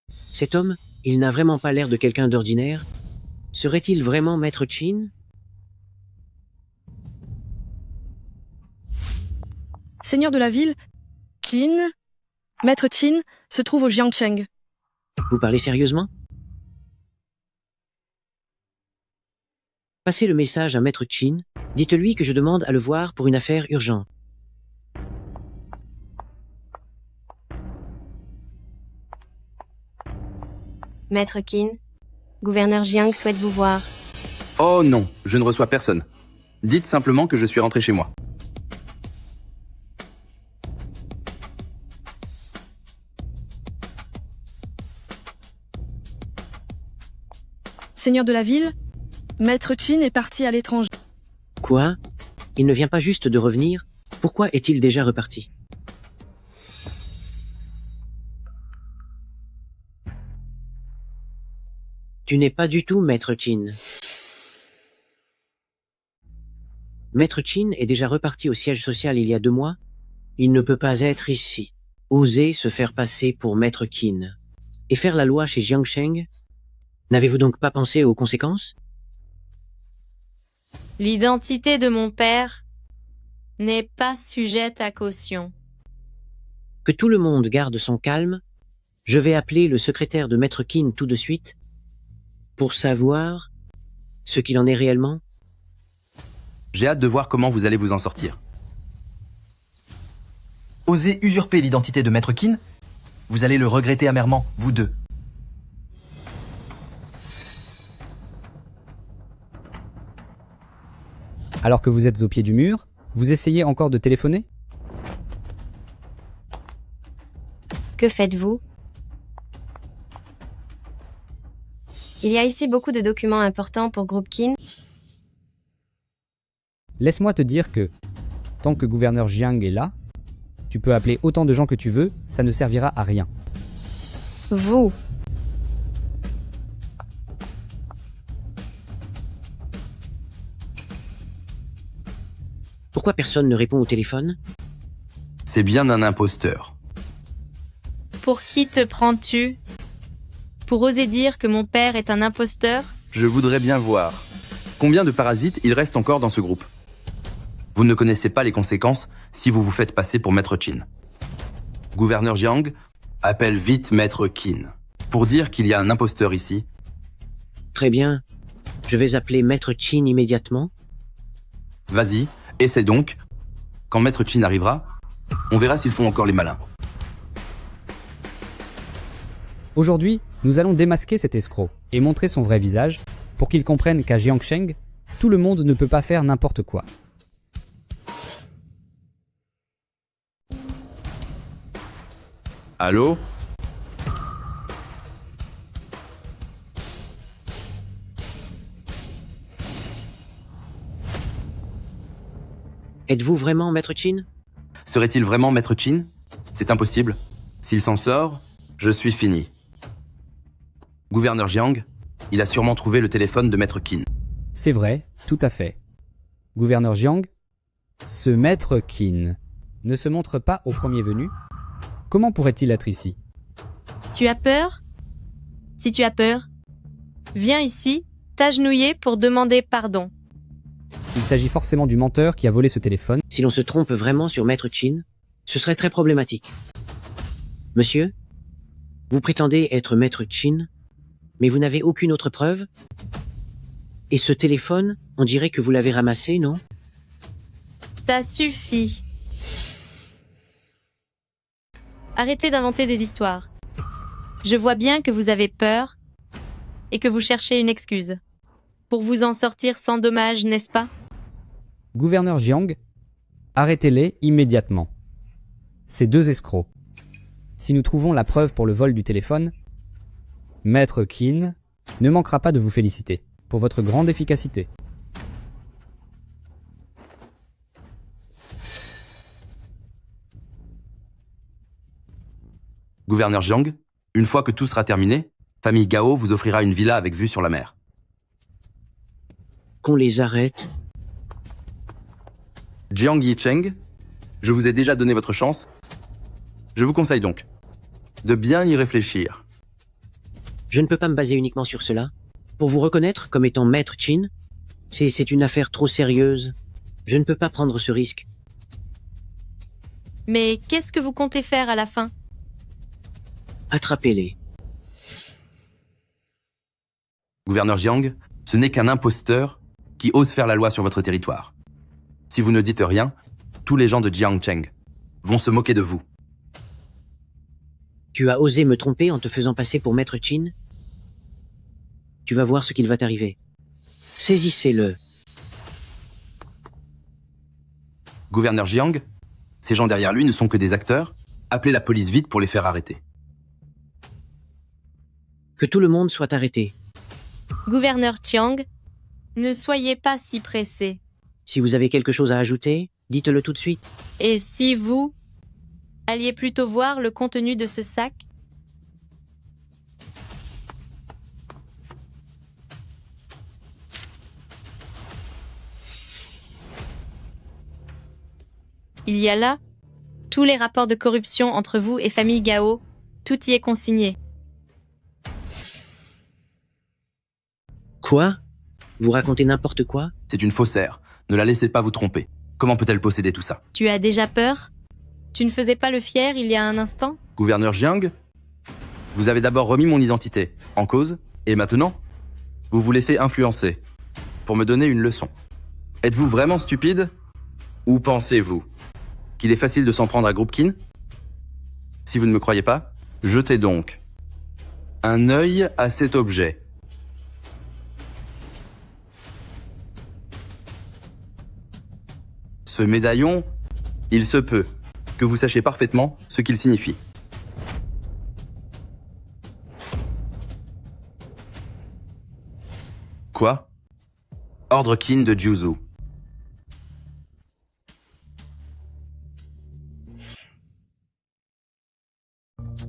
Cet homme, il n'a vraiment pas l'air de quelqu'un d'ordinaire. Serait-il vraiment Maître Qin? Seigneur de la ville, Qin, Maître Qin, se trouve au Jiangsheng. Vous parlez sérieusement? Passez le message à Maître Qin. Dites-lui que je demande à le voir pour une affaire urgente. Maître Qin, gouverneur Jiang souhaite vous voir. Oh non, je ne reçois personne. Dites simplement que je suis rentré chez moi. Seigneur de la ville, Maître Qin est parti à l'étranger. Quoi? Il ne vient pas juste de revenir? Pourquoi est-il déjà reparti? Tu n'es pas du tout Maître Qin. Maître Qin est déjà reparti au siège social il y a 2 mois. Il ne peut pas être ici. Oser se faire passer pour Maître Qin. Et faire la loi chez Jiangsheng? N'avez-vous donc pas pensé aux conséquences? L'identité de mon père n'est pas sujette à caution. Que tout le monde garde son calme. Je vais appeler le secrétaire de Maître Keane tout de suite pour savoir ce qu'il en est réellement. J'ai hâte de voir comment vous allez vous en sortir. Osez usurper l'identité de Maître Keane? Vous allez le regretter amèrement, vous deux. Alors que vous êtes au pied du mur, vous essayez encore de téléphoner? Que faites-vous? Il y a ici beaucoup de documents importants pour Groupe Keane. Laisse-moi te dire que, tant que gouverneur Jiang est là, tu peux appeler autant de gens que tu veux, ça ne servira à rien. Vous. Pourquoi personne ne répond au téléphone? C'est bien un imposteur. Pour qui te prends-tu? Pour oser dire que mon père est un imposteur? Je voudrais bien voir. Combien de parasites il reste encore dans ce groupe? Vous ne connaissez pas les conséquences si vous vous faites passer pour Maître Qin. Gouverneur Jiang, appelle vite Maître Qin pour dire qu'il y a un imposteur ici. Très bien. Je vais appeler Maître Qin immédiatement. Vas-y, essaie donc. Quand Maître Qin arrivera, on verra s'ils font encore les malins. Aujourd'hui, nous allons démasquer cet escroc et montrer son vrai visage pour qu'il comprenne qu'à Jiangsheng, tout le monde ne peut pas faire n'importe quoi. Allô? Êtes-vous vraiment Maître Qin? Serait-il vraiment Maître Qin? C'est impossible. S'il s'en sort, je suis fini. Gouverneur Jiang, il a sûrement trouvé le téléphone de Maître Qin. C'est vrai, tout à fait. Gouverneur Jiang, ce Maître Qin ne se montre pas au premier venu. Comment pourrait-il être ici? Tu as peur? Si tu as peur, viens ici, t'agenouiller pour demander pardon. Il s'agit forcément du menteur qui a volé ce téléphone. Si l'on se trompe vraiment sur Maître Qin, ce serait très problématique. Monsieur, vous prétendez être Maître Qin, mais vous n'avez aucune autre preuve? Et ce téléphone, on dirait que vous l'avez ramassé, non? Ça suffit. Arrêtez d'inventer des histoires. Je vois bien que vous avez peur et que vous cherchez une excuse. Pour vous en sortir sans dommage, n'est-ce pas? Gouverneur Jiang, arrêtez-les immédiatement. Ces deux escrocs. Si nous trouvons la preuve pour le vol du téléphone, Maître Qin ne manquera pas de vous féliciter pour votre grande efficacité. Gouverneur Jiang, une fois que tout sera terminé, famille Gao vous offrira une villa avec vue sur la mer. Qu'on les arrête. Jiang Yicheng, je vous ai déjà donné votre chance. Je vous conseille donc de bien y réfléchir. Je ne peux pas me baser uniquement sur cela. Pour vous reconnaître comme étant Maître Qin, c'est une affaire trop sérieuse. Je ne peux pas prendre ce risque. Mais qu'est-ce que vous comptez faire à la fin? Attrapez-les. Gouverneur Jiang, ce n'est qu'un imposteur qui ose faire la loi sur votre territoire. Si vous ne dites rien, tous les gens de Jiangsheng vont se moquer de vous. Tu as osé me tromper en te faisant passer pour Maître Qin? Tu vas voir ce qu'il va t'arriver. Saisissez-le. Gouverneur Jiang, ces gens derrière lui ne sont que des acteurs. Appelez la police vite pour les faire arrêter. Que tout le monde soit arrêté. Gouverneur Jiang, ne soyez pas si pressé. Si vous avez quelque chose à ajouter, dites-le tout de suite. Et si vous alliez plutôt voir le contenu de ce sac? Il y a là tous les rapports de corruption entre vous et famille Gao. Tout y est consigné. Quoi? Vous racontez n'importe quoi? C'est une faussaire. Ne la laissez pas vous tromper. Comment peut-elle posséder tout ça? Tu as déjà peur? Tu ne faisais pas le fier il y a un instant? Gouverneur Jiang, vous avez d'abord remis mon identité en cause, et maintenant, vous vous laissez influencer pour me donner une leçon. Êtes-vous vraiment stupide? Ou pensez-vous qu'il est facile de s'en prendre à Groupe Qin? Si vous ne me croyez pas, jetez donc un œil à cet objet. Ce médaillon, il se peut que vous sachiez parfaitement ce qu'il signifie. Quoi? Ordre Qin de Jiuzhou.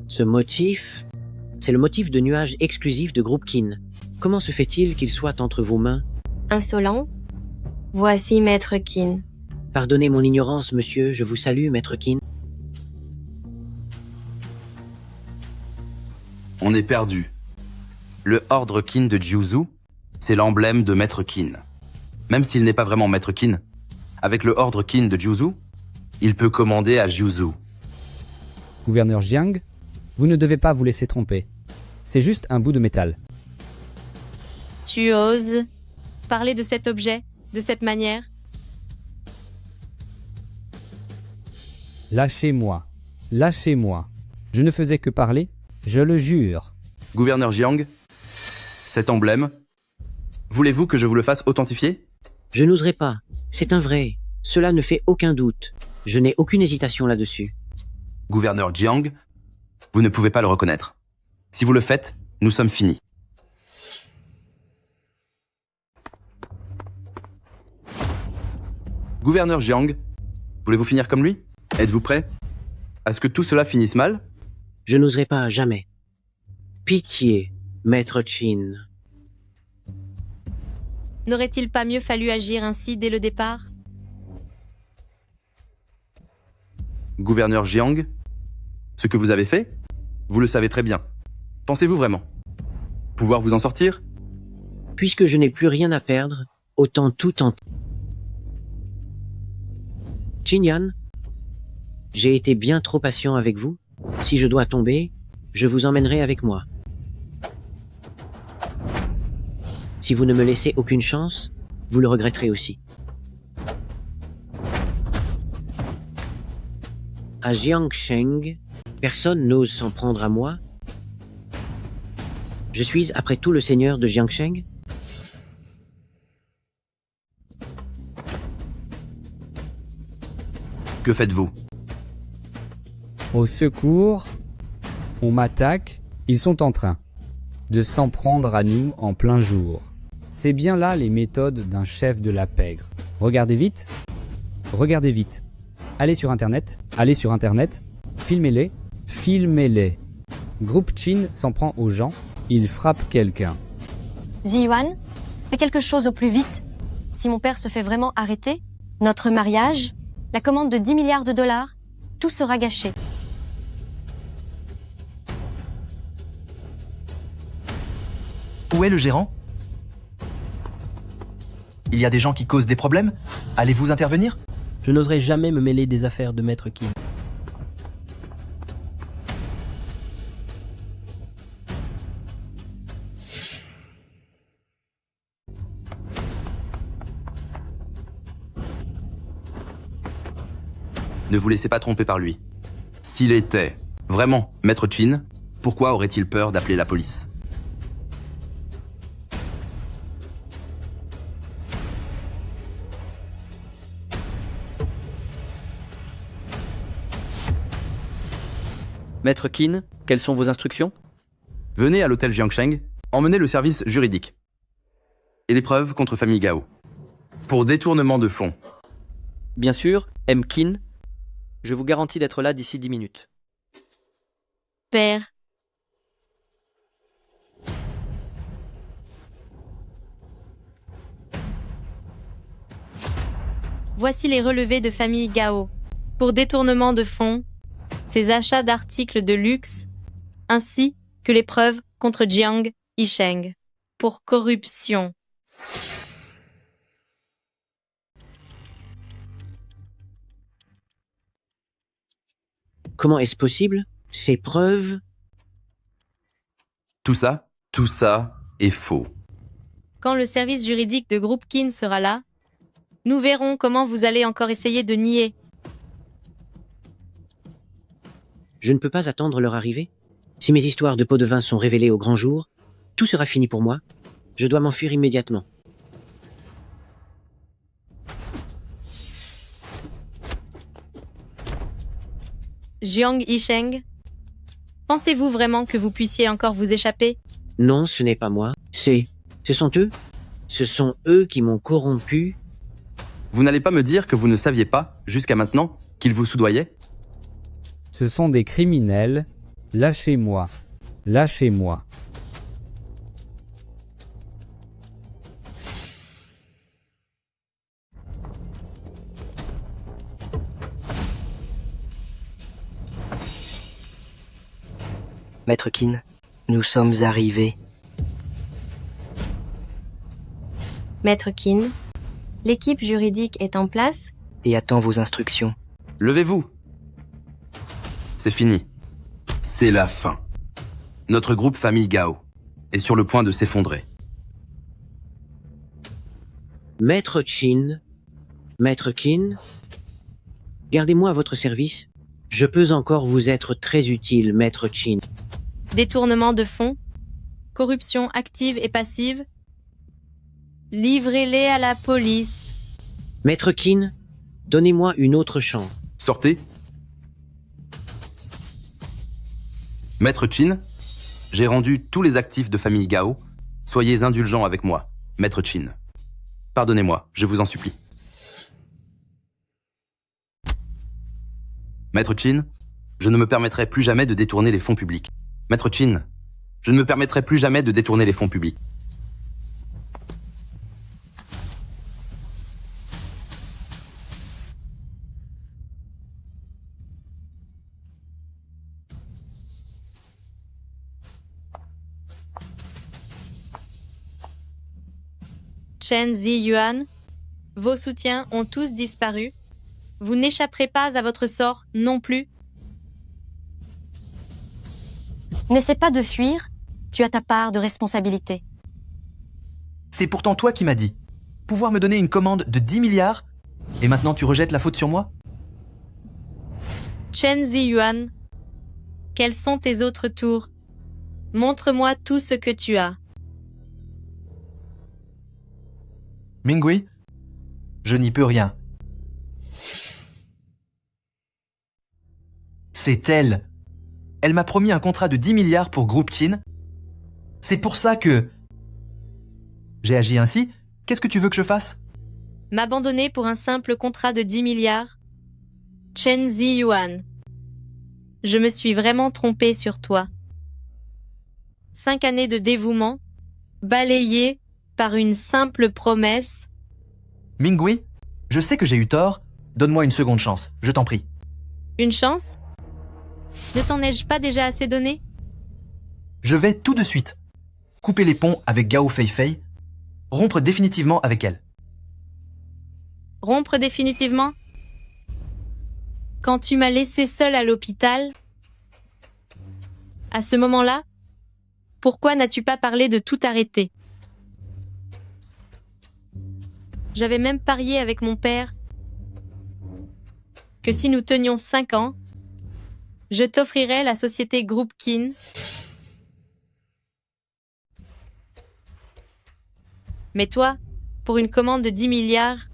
Ce motif, c'est le motif de nuage exclusif de Groupe Qin. Comment se fait-il qu'il soit entre vos mains? Insolent? Voici Maître Qin. Pardonnez mon ignorance, monsieur, je vous salue, Maître Qin. On est perdu. Le Ordre Qin de Jiuzhou, c'est l'emblème de Maître Qin. Même s'il n'est pas vraiment Maître Qin, avec le Ordre Qin de Jiuzhou, il peut commander à Jiuzhou. Gouverneur Jiang, vous ne devez pas vous laisser tromper. C'est juste un bout de métal. Tu oses parler de cet objet, de cette manière? Lâchez-moi. Lâchez-moi. Je ne faisais que parler, je le jure. Gouverneur Jiang, cet emblème, voulez-vous que je vous le fasse authentifier? Je n'oserais pas. C'est un vrai. Cela ne fait aucun doute. Je n'ai aucune hésitation là-dessus. Gouverneur Jiang, vous ne pouvez pas le reconnaître. Si vous le faites, nous sommes finis. Gouverneur Jiang, voulez-vous finir comme lui? Êtes-vous prêt à ce que tout cela finisse mal? Je n'oserais pas, jamais. Pitié, Maître Qin. N'aurait-il pas mieux fallu agir ainsi dès le départ? Gouverneur Jiang, ce que vous avez fait, vous le savez très bien. Pensez-vous vraiment pouvoir vous en sortir? Puisque je n'ai plus rien à perdre, autant tout tenter. Qinyan, j'ai été bien trop patient avec vous. Si je dois tomber, je vous emmènerai avec moi. Si vous ne me laissez aucune chance, vous le regretterez aussi. À Jiangsheng, personne n'ose s'en prendre à moi. Je suis après tout le seigneur de Jiangsheng. Que faites-vous? Au secours, on m'attaque, ils sont en train de s'en prendre à nous en plein jour. C'est bien là les méthodes d'un chef de la pègre. Regardez vite, allez sur internet, filmez-les, filmez-les. Groupe Qin s'en prend aux gens, il frappe quelqu'un. Ziyuan, fais quelque chose au plus vite. Si mon père se fait vraiment arrêter, notre mariage, la commande de 10 milliards de dollars, tout sera gâché. Où est le gérant? Il y a des gens qui causent des problèmes? Allez-vous intervenir? Je n'oserais jamais me mêler des affaires de Maître Qin. Ne vous laissez pas tromper par lui. S'il était vraiment Maître Qin, pourquoi aurait-il peur d'appeler la police? Maître Qin, quelles sont vos instructions? Venez à l'hôtel Jiangsheng, emmenez le service juridique et les preuves contre famille Gao. Pour détournement de fonds. Bien sûr, M. Qin, je vous garantis d'être là d'ici 10 minutes. Père. Voici les relevés de famille Gao. Pour détournement de fonds, ces achats d'articles de luxe, ainsi que les preuves contre Jiang Yisheng pour corruption. Comment est-ce possible? Ces preuves... Tout ça est faux. Quand le service juridique de Groupe Kin sera là, nous verrons comment vous allez encore essayer de nier. Je ne peux pas attendre leur arrivée. Si mes histoires de pots de vin sont révélées au grand jour, tout sera fini pour moi. Je dois m'enfuir immédiatement. Jiang Yisheng, pensez-vous vraiment que vous puissiez encore vous échapper? Non, ce n'est pas moi. Ce sont eux. Ce sont eux qui m'ont corrompu. Vous n'allez pas me dire que vous ne saviez pas, jusqu'à maintenant, qu'ils vous soudoyaient? Ce sont des criminels. Lâchez-moi. Lâchez-moi. Maître Qin, nous sommes arrivés. Maître Qin, l'équipe juridique est en place Et attend vos instructions. Levez-vous. C'est fini. C'est la fin. Notre groupe famille Gao est sur le point de s'effondrer. Maître Qin, gardez-moi à votre service. Je peux encore vous être très utile, Maître Qin. Détournement de fonds, corruption active et passive. Livrez-les à la police. Maître Qin, donnez-moi une autre chance. Sortez. Maître Qin, j'ai rendu tous les actifs de famille Gao. Soyez indulgent avec moi, Maître Qin. Pardonnez-moi, je vous en supplie. Maître Qin, je ne me permettrai plus jamais de détourner les fonds publics. Maître Qin, je ne me permettrai plus jamais de détourner les fonds publics. Chen Ziyuan, vos soutiens ont tous disparu. Vous n'échapperez pas à votre sort non plus. N'essaie pas de fuir, tu as ta part de responsabilité. C'est pourtant toi qui m'as dit pouvoir me donner une commande de 10 milliards et maintenant tu rejettes la faute sur moi? Chen Ziyuan, quels sont tes autres tours? Montre-moi tout ce que tu as. Mingui, je n'y peux rien. C'est elle. Elle m'a promis un contrat de 10 milliards pour Groupe Qin. C'est pour ça que... j'ai agi ainsi. Qu'est-ce que tu veux que je fasse? M'abandonner pour un simple contrat de 10 milliards? Chen Ziyuan, je me suis vraiment trompé sur toi. 5 années de dévouement, balayées par une simple promesse. Mingui, je sais que j'ai eu tort. Donne-moi une seconde chance, je t'en prie. Une chance? Ne t'en ai-je pas déjà assez donné? Je vais tout de suite couper les ponts avec Gao Feifei, rompre définitivement avec elle. Rompre définitivement? Quand tu m'as laissé seule à l'hôpital, à ce moment-là, pourquoi n'as-tu pas parlé de tout arrêter? J'avais même parié avec mon père que si nous tenions 5 ans, je t'offrirais la société Groupe Qin. Mais toi, pour une commande de 10 milliards,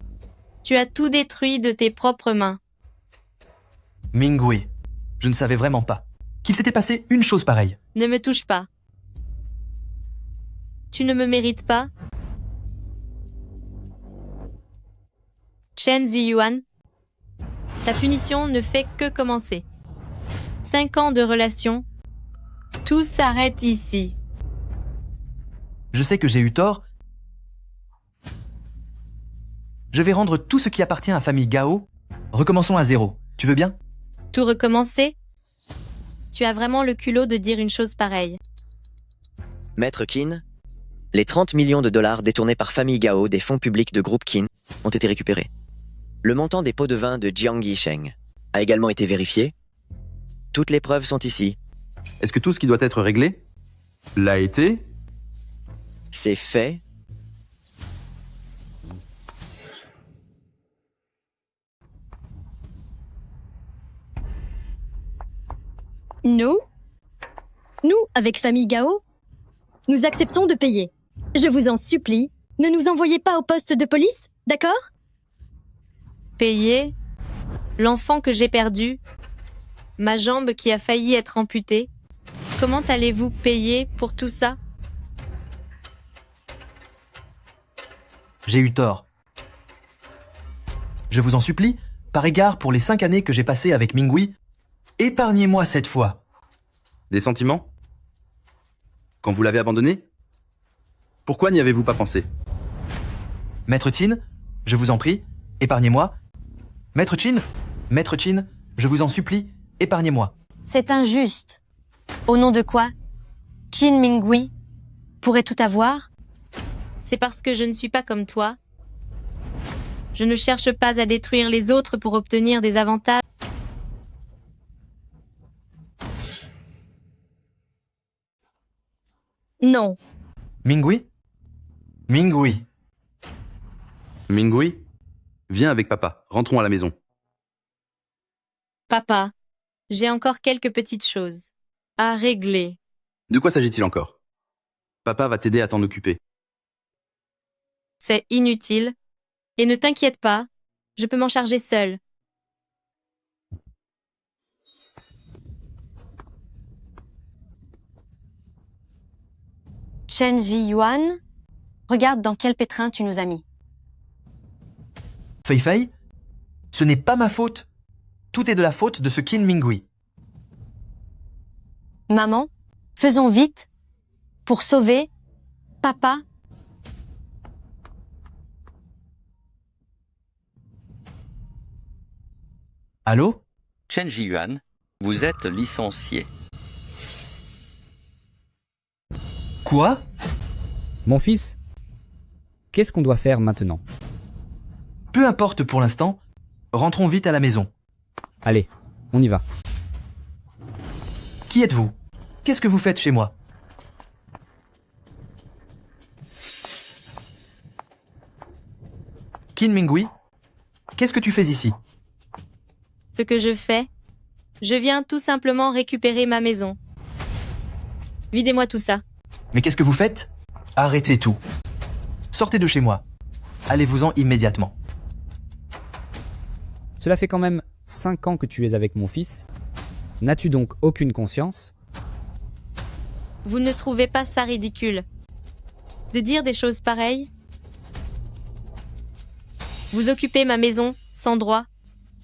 tu as tout détruit de tes propres mains. Mingui, je ne savais vraiment pas qu'il s'était passé une chose pareille. Ne me touche pas. Tu ne me mérites pas. Chen Ziyuan, ta punition ne fait que commencer. 5 ans de relation, tout s'arrête ici. Je sais que j'ai eu tort. Je vais rendre tout ce qui appartient à famille Gao. Recommençons à zéro. Tu veux bien? Tout recommencer? Tu as vraiment le culot de dire une chose pareille. Maître Qin, les 30 millions de dollars détournés par famille Gao des fonds publics de Groupe Qin ont été récupérés. Le montant des pots de vin de Jiang Yisheng a également été vérifié. Toutes les preuves sont ici. Est-ce que tout ce qui doit être réglé l'a été? C'est fait. Nous, avec famille Gao, nous acceptons de payer. Je vous en supplie, ne nous envoyez pas au poste de police, d'accord? Payer l'enfant que j'ai perdu, ma jambe qui a failli être amputée. Comment allez-vous payer pour tout ça? J'ai eu tort. Je vous en supplie, par égard pour les 5 années que j'ai passées avec Mingui, épargnez-moi cette fois. Des sentiments? Quand vous l'avez abandonné? Pourquoi n'y avez-vous pas pensé? Maître Chin, je vous en prie, épargnez-moi. Maître Chin, je vous en supplie, épargnez-moi. C'est injuste. Au nom de quoi Qin Mingui pourrait tout avoir? C'est parce que je ne suis pas comme toi. Je ne cherche pas à détruire les autres pour obtenir des avantages. Non. Mingui? Mingui, viens avec papa, rentrons à la maison. Papa, j'ai encore quelques petites choses à régler. De quoi s'agit-il encore? Papa va t'aider à t'en occuper. C'est inutile. Et ne t'inquiète pas, je peux m'en charger seule. Chen Ji-yuan, regarde dans quel pétrin tu nous as mis. Fei Fei, ce n'est pas ma faute. Tout est de la faute de ce Qin Mingui. Maman, faisons vite pour sauver papa. Allô? Chen Ji-yuan, vous êtes licencié. Quoi? Mon fils, qu'est-ce qu'on doit faire maintenant? Peu importe pour l'instant, rentrons vite à la maison. Allez, on y va. Qui êtes-vous? Qu'est-ce que vous faites chez moi? Qin Mingui, qu'est-ce que tu fais ici? Ce que je fais, je viens tout simplement récupérer ma maison. Videz-moi tout ça. Mais qu'est-ce que vous faites? Arrêtez tout. Sortez de chez moi. Allez-vous-en immédiatement. Cela fait quand même 5 ans que tu es avec mon fils. N'as-tu donc aucune conscience? Vous ne trouvez pas ça ridicule de dire des choses pareilles? Vous occupez ma maison sans droit.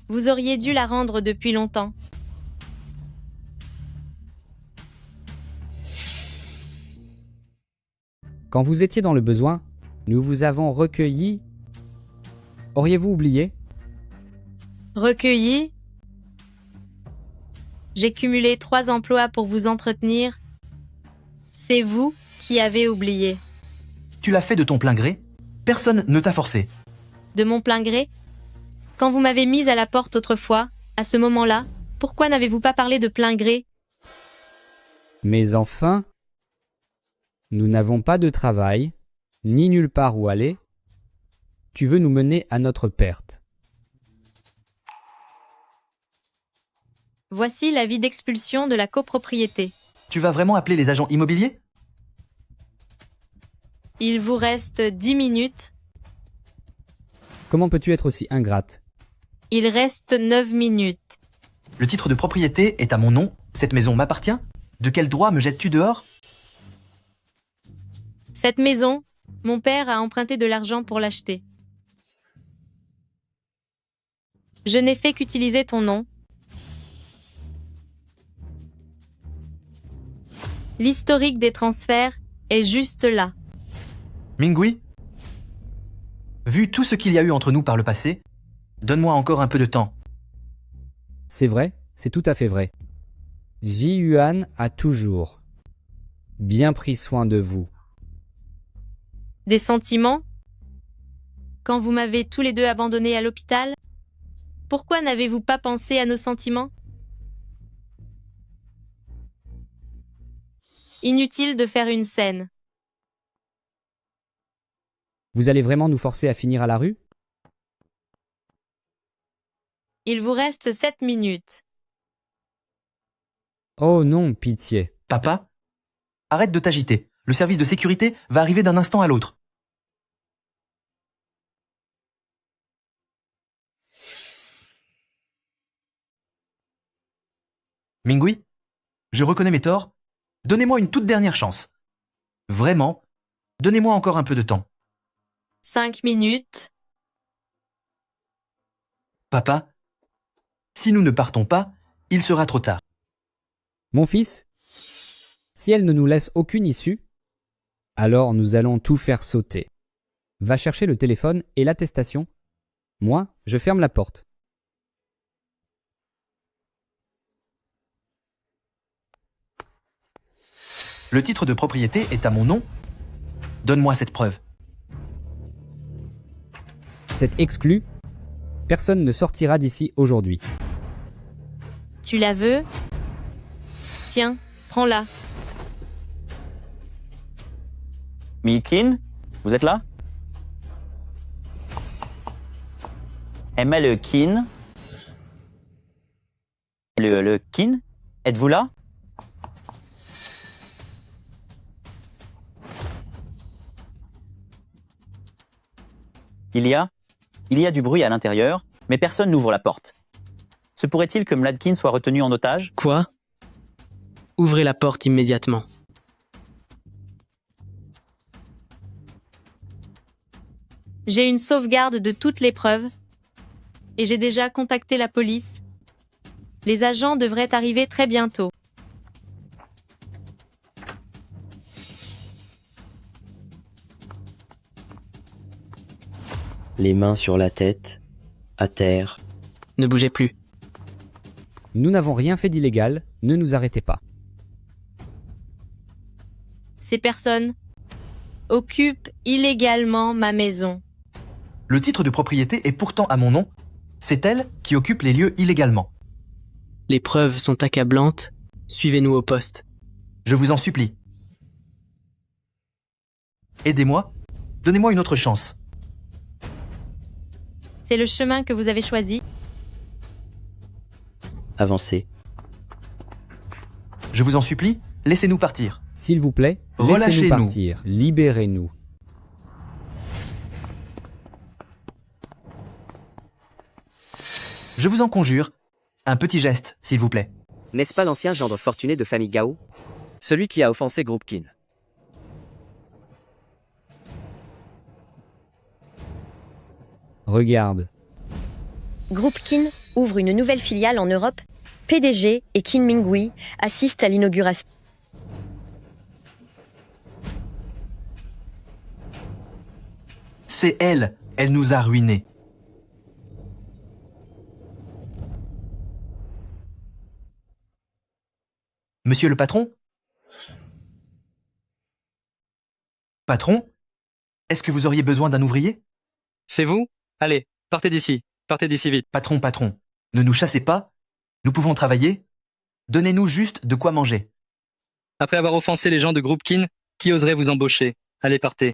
Vous auriez dû la rendre depuis longtemps. Quand vous étiez dans le besoin, nous vous avons recueilli. Auriez-vous oublié? Recueilli? J'ai cumulé 3 emplois pour vous entretenir. C'est vous qui avez oublié. Tu l'as fait de ton plein gré? Personne ne t'a forcé. De mon plein gré? Quand vous m'avez mise à la porte autrefois, à ce moment-là, pourquoi n'avez-vous pas parlé de plein gré? Mais enfin, nous n'avons pas de travail, ni nulle part où aller. Tu veux nous mener à notre perte. Voici l'avis d'expulsion de la copropriété. Tu vas vraiment appeler les agents immobiliers? Il vous reste 10 minutes. Comment peux-tu être aussi ingrate? Il reste 9 minutes. Le titre de propriété est à mon nom. Cette maison m'appartient. De quel droit me jettes-tu dehors? Cette maison, mon père a emprunté de l'argent pour l'acheter. Je n'ai fait qu'utiliser ton nom. L'historique des transferts est juste là. Mingui, vu tout ce qu'il y a eu entre nous par le passé, donne-moi encore un peu de temps. C'est vrai, c'est tout à fait vrai. Ji-yuan a toujours bien pris soin de vous. Des sentiments? Quand vous m'avez tous les deux abandonnés à l'hôpital? Pourquoi n'avez-vous pas pensé à nos sentiments? Inutile de faire une scène. Vous allez vraiment nous forcer à finir à la rue? Il vous reste 7 minutes. Oh non, pitié. Papa, arrête de t'agiter. Le service de sécurité va arriver d'un instant à l'autre. Mingui, je reconnais mes torts. Donnez-moi une toute dernière chance. Vraiment, donnez-moi encore un peu de temps. 5 minutes. Papa, si nous ne partons pas, il sera trop tard. Mon fils, si elle ne nous laisse aucune issue, alors nous allons tout faire sauter. Va chercher le téléphone et l'attestation. Moi, je ferme la porte. Le titre de propriété est à mon nom. Donne-moi cette preuve. C'est exclu. Personne ne sortira d'ici aujourd'hui. Tu la veux? Tiens, prends-la. Milkin, vous êtes là? Emma le Kin. Le Kin, êtes-vous là? Il y a du bruit à l'intérieur, mais personne n'ouvre la porte. Se pourrait-il que Mladkin soit retenu en otage? Quoi? Ouvrez la porte immédiatement. J'ai une sauvegarde de toutes les preuves et j'ai déjà contacté la police. Les agents devraient arriver très bientôt. Les mains sur la tête, à terre. Ne bougez plus. Nous n'avons rien fait d'illégal, ne nous arrêtez pas. Ces personnes occupent illégalement ma maison. Le titre de propriété est pourtant à mon nom. C'est elle qui occupe les lieux illégalement. Les preuves sont accablantes. Suivez-nous au poste. Je vous en supplie. Aidez-moi. Donnez-moi une autre chance. C'est le chemin que vous avez choisi. Avancez. Je vous en supplie, laissez-nous partir. S'il vous plaît, laissez-nous Relâchez-nous. partir. Libérez-nous. Je vous en conjure, un petit geste, s'il vous plaît. N'est-ce pas l'ancien gendre fortuné de famille Gao? Celui qui a offensé Groupe Kin. Regarde. Groupe Kin ouvre une nouvelle filiale en Europe. PDG et Qin Mingui assistent à l'inauguration. C'est elle, elle nous a ruinés. Monsieur le patron? Patron? Est-ce que vous auriez besoin d'un ouvrier? C'est vous? Allez, partez d'ici vite. Patron, ne nous chassez pas. Nous pouvons travailler. Donnez-nous juste de quoi manger. Après avoir offensé les gens de Groupe Kin, qui oserait vous embaucher? Allez, partez.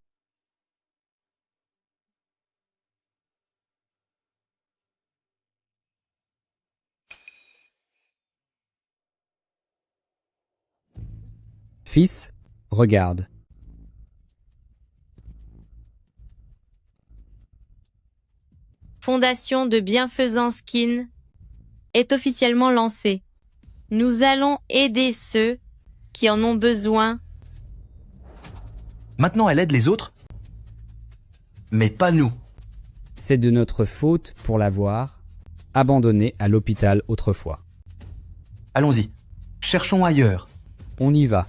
Fils, regarde. Fondation de bienfaisance Kin est officiellement lancée. Nous allons aider ceux qui en ont besoin. Maintenant, elle aide les autres, mais pas nous. C'est de notre faute pour l'avoir abandonnée à l'hôpital autrefois. Allons-y, cherchons ailleurs. On y va.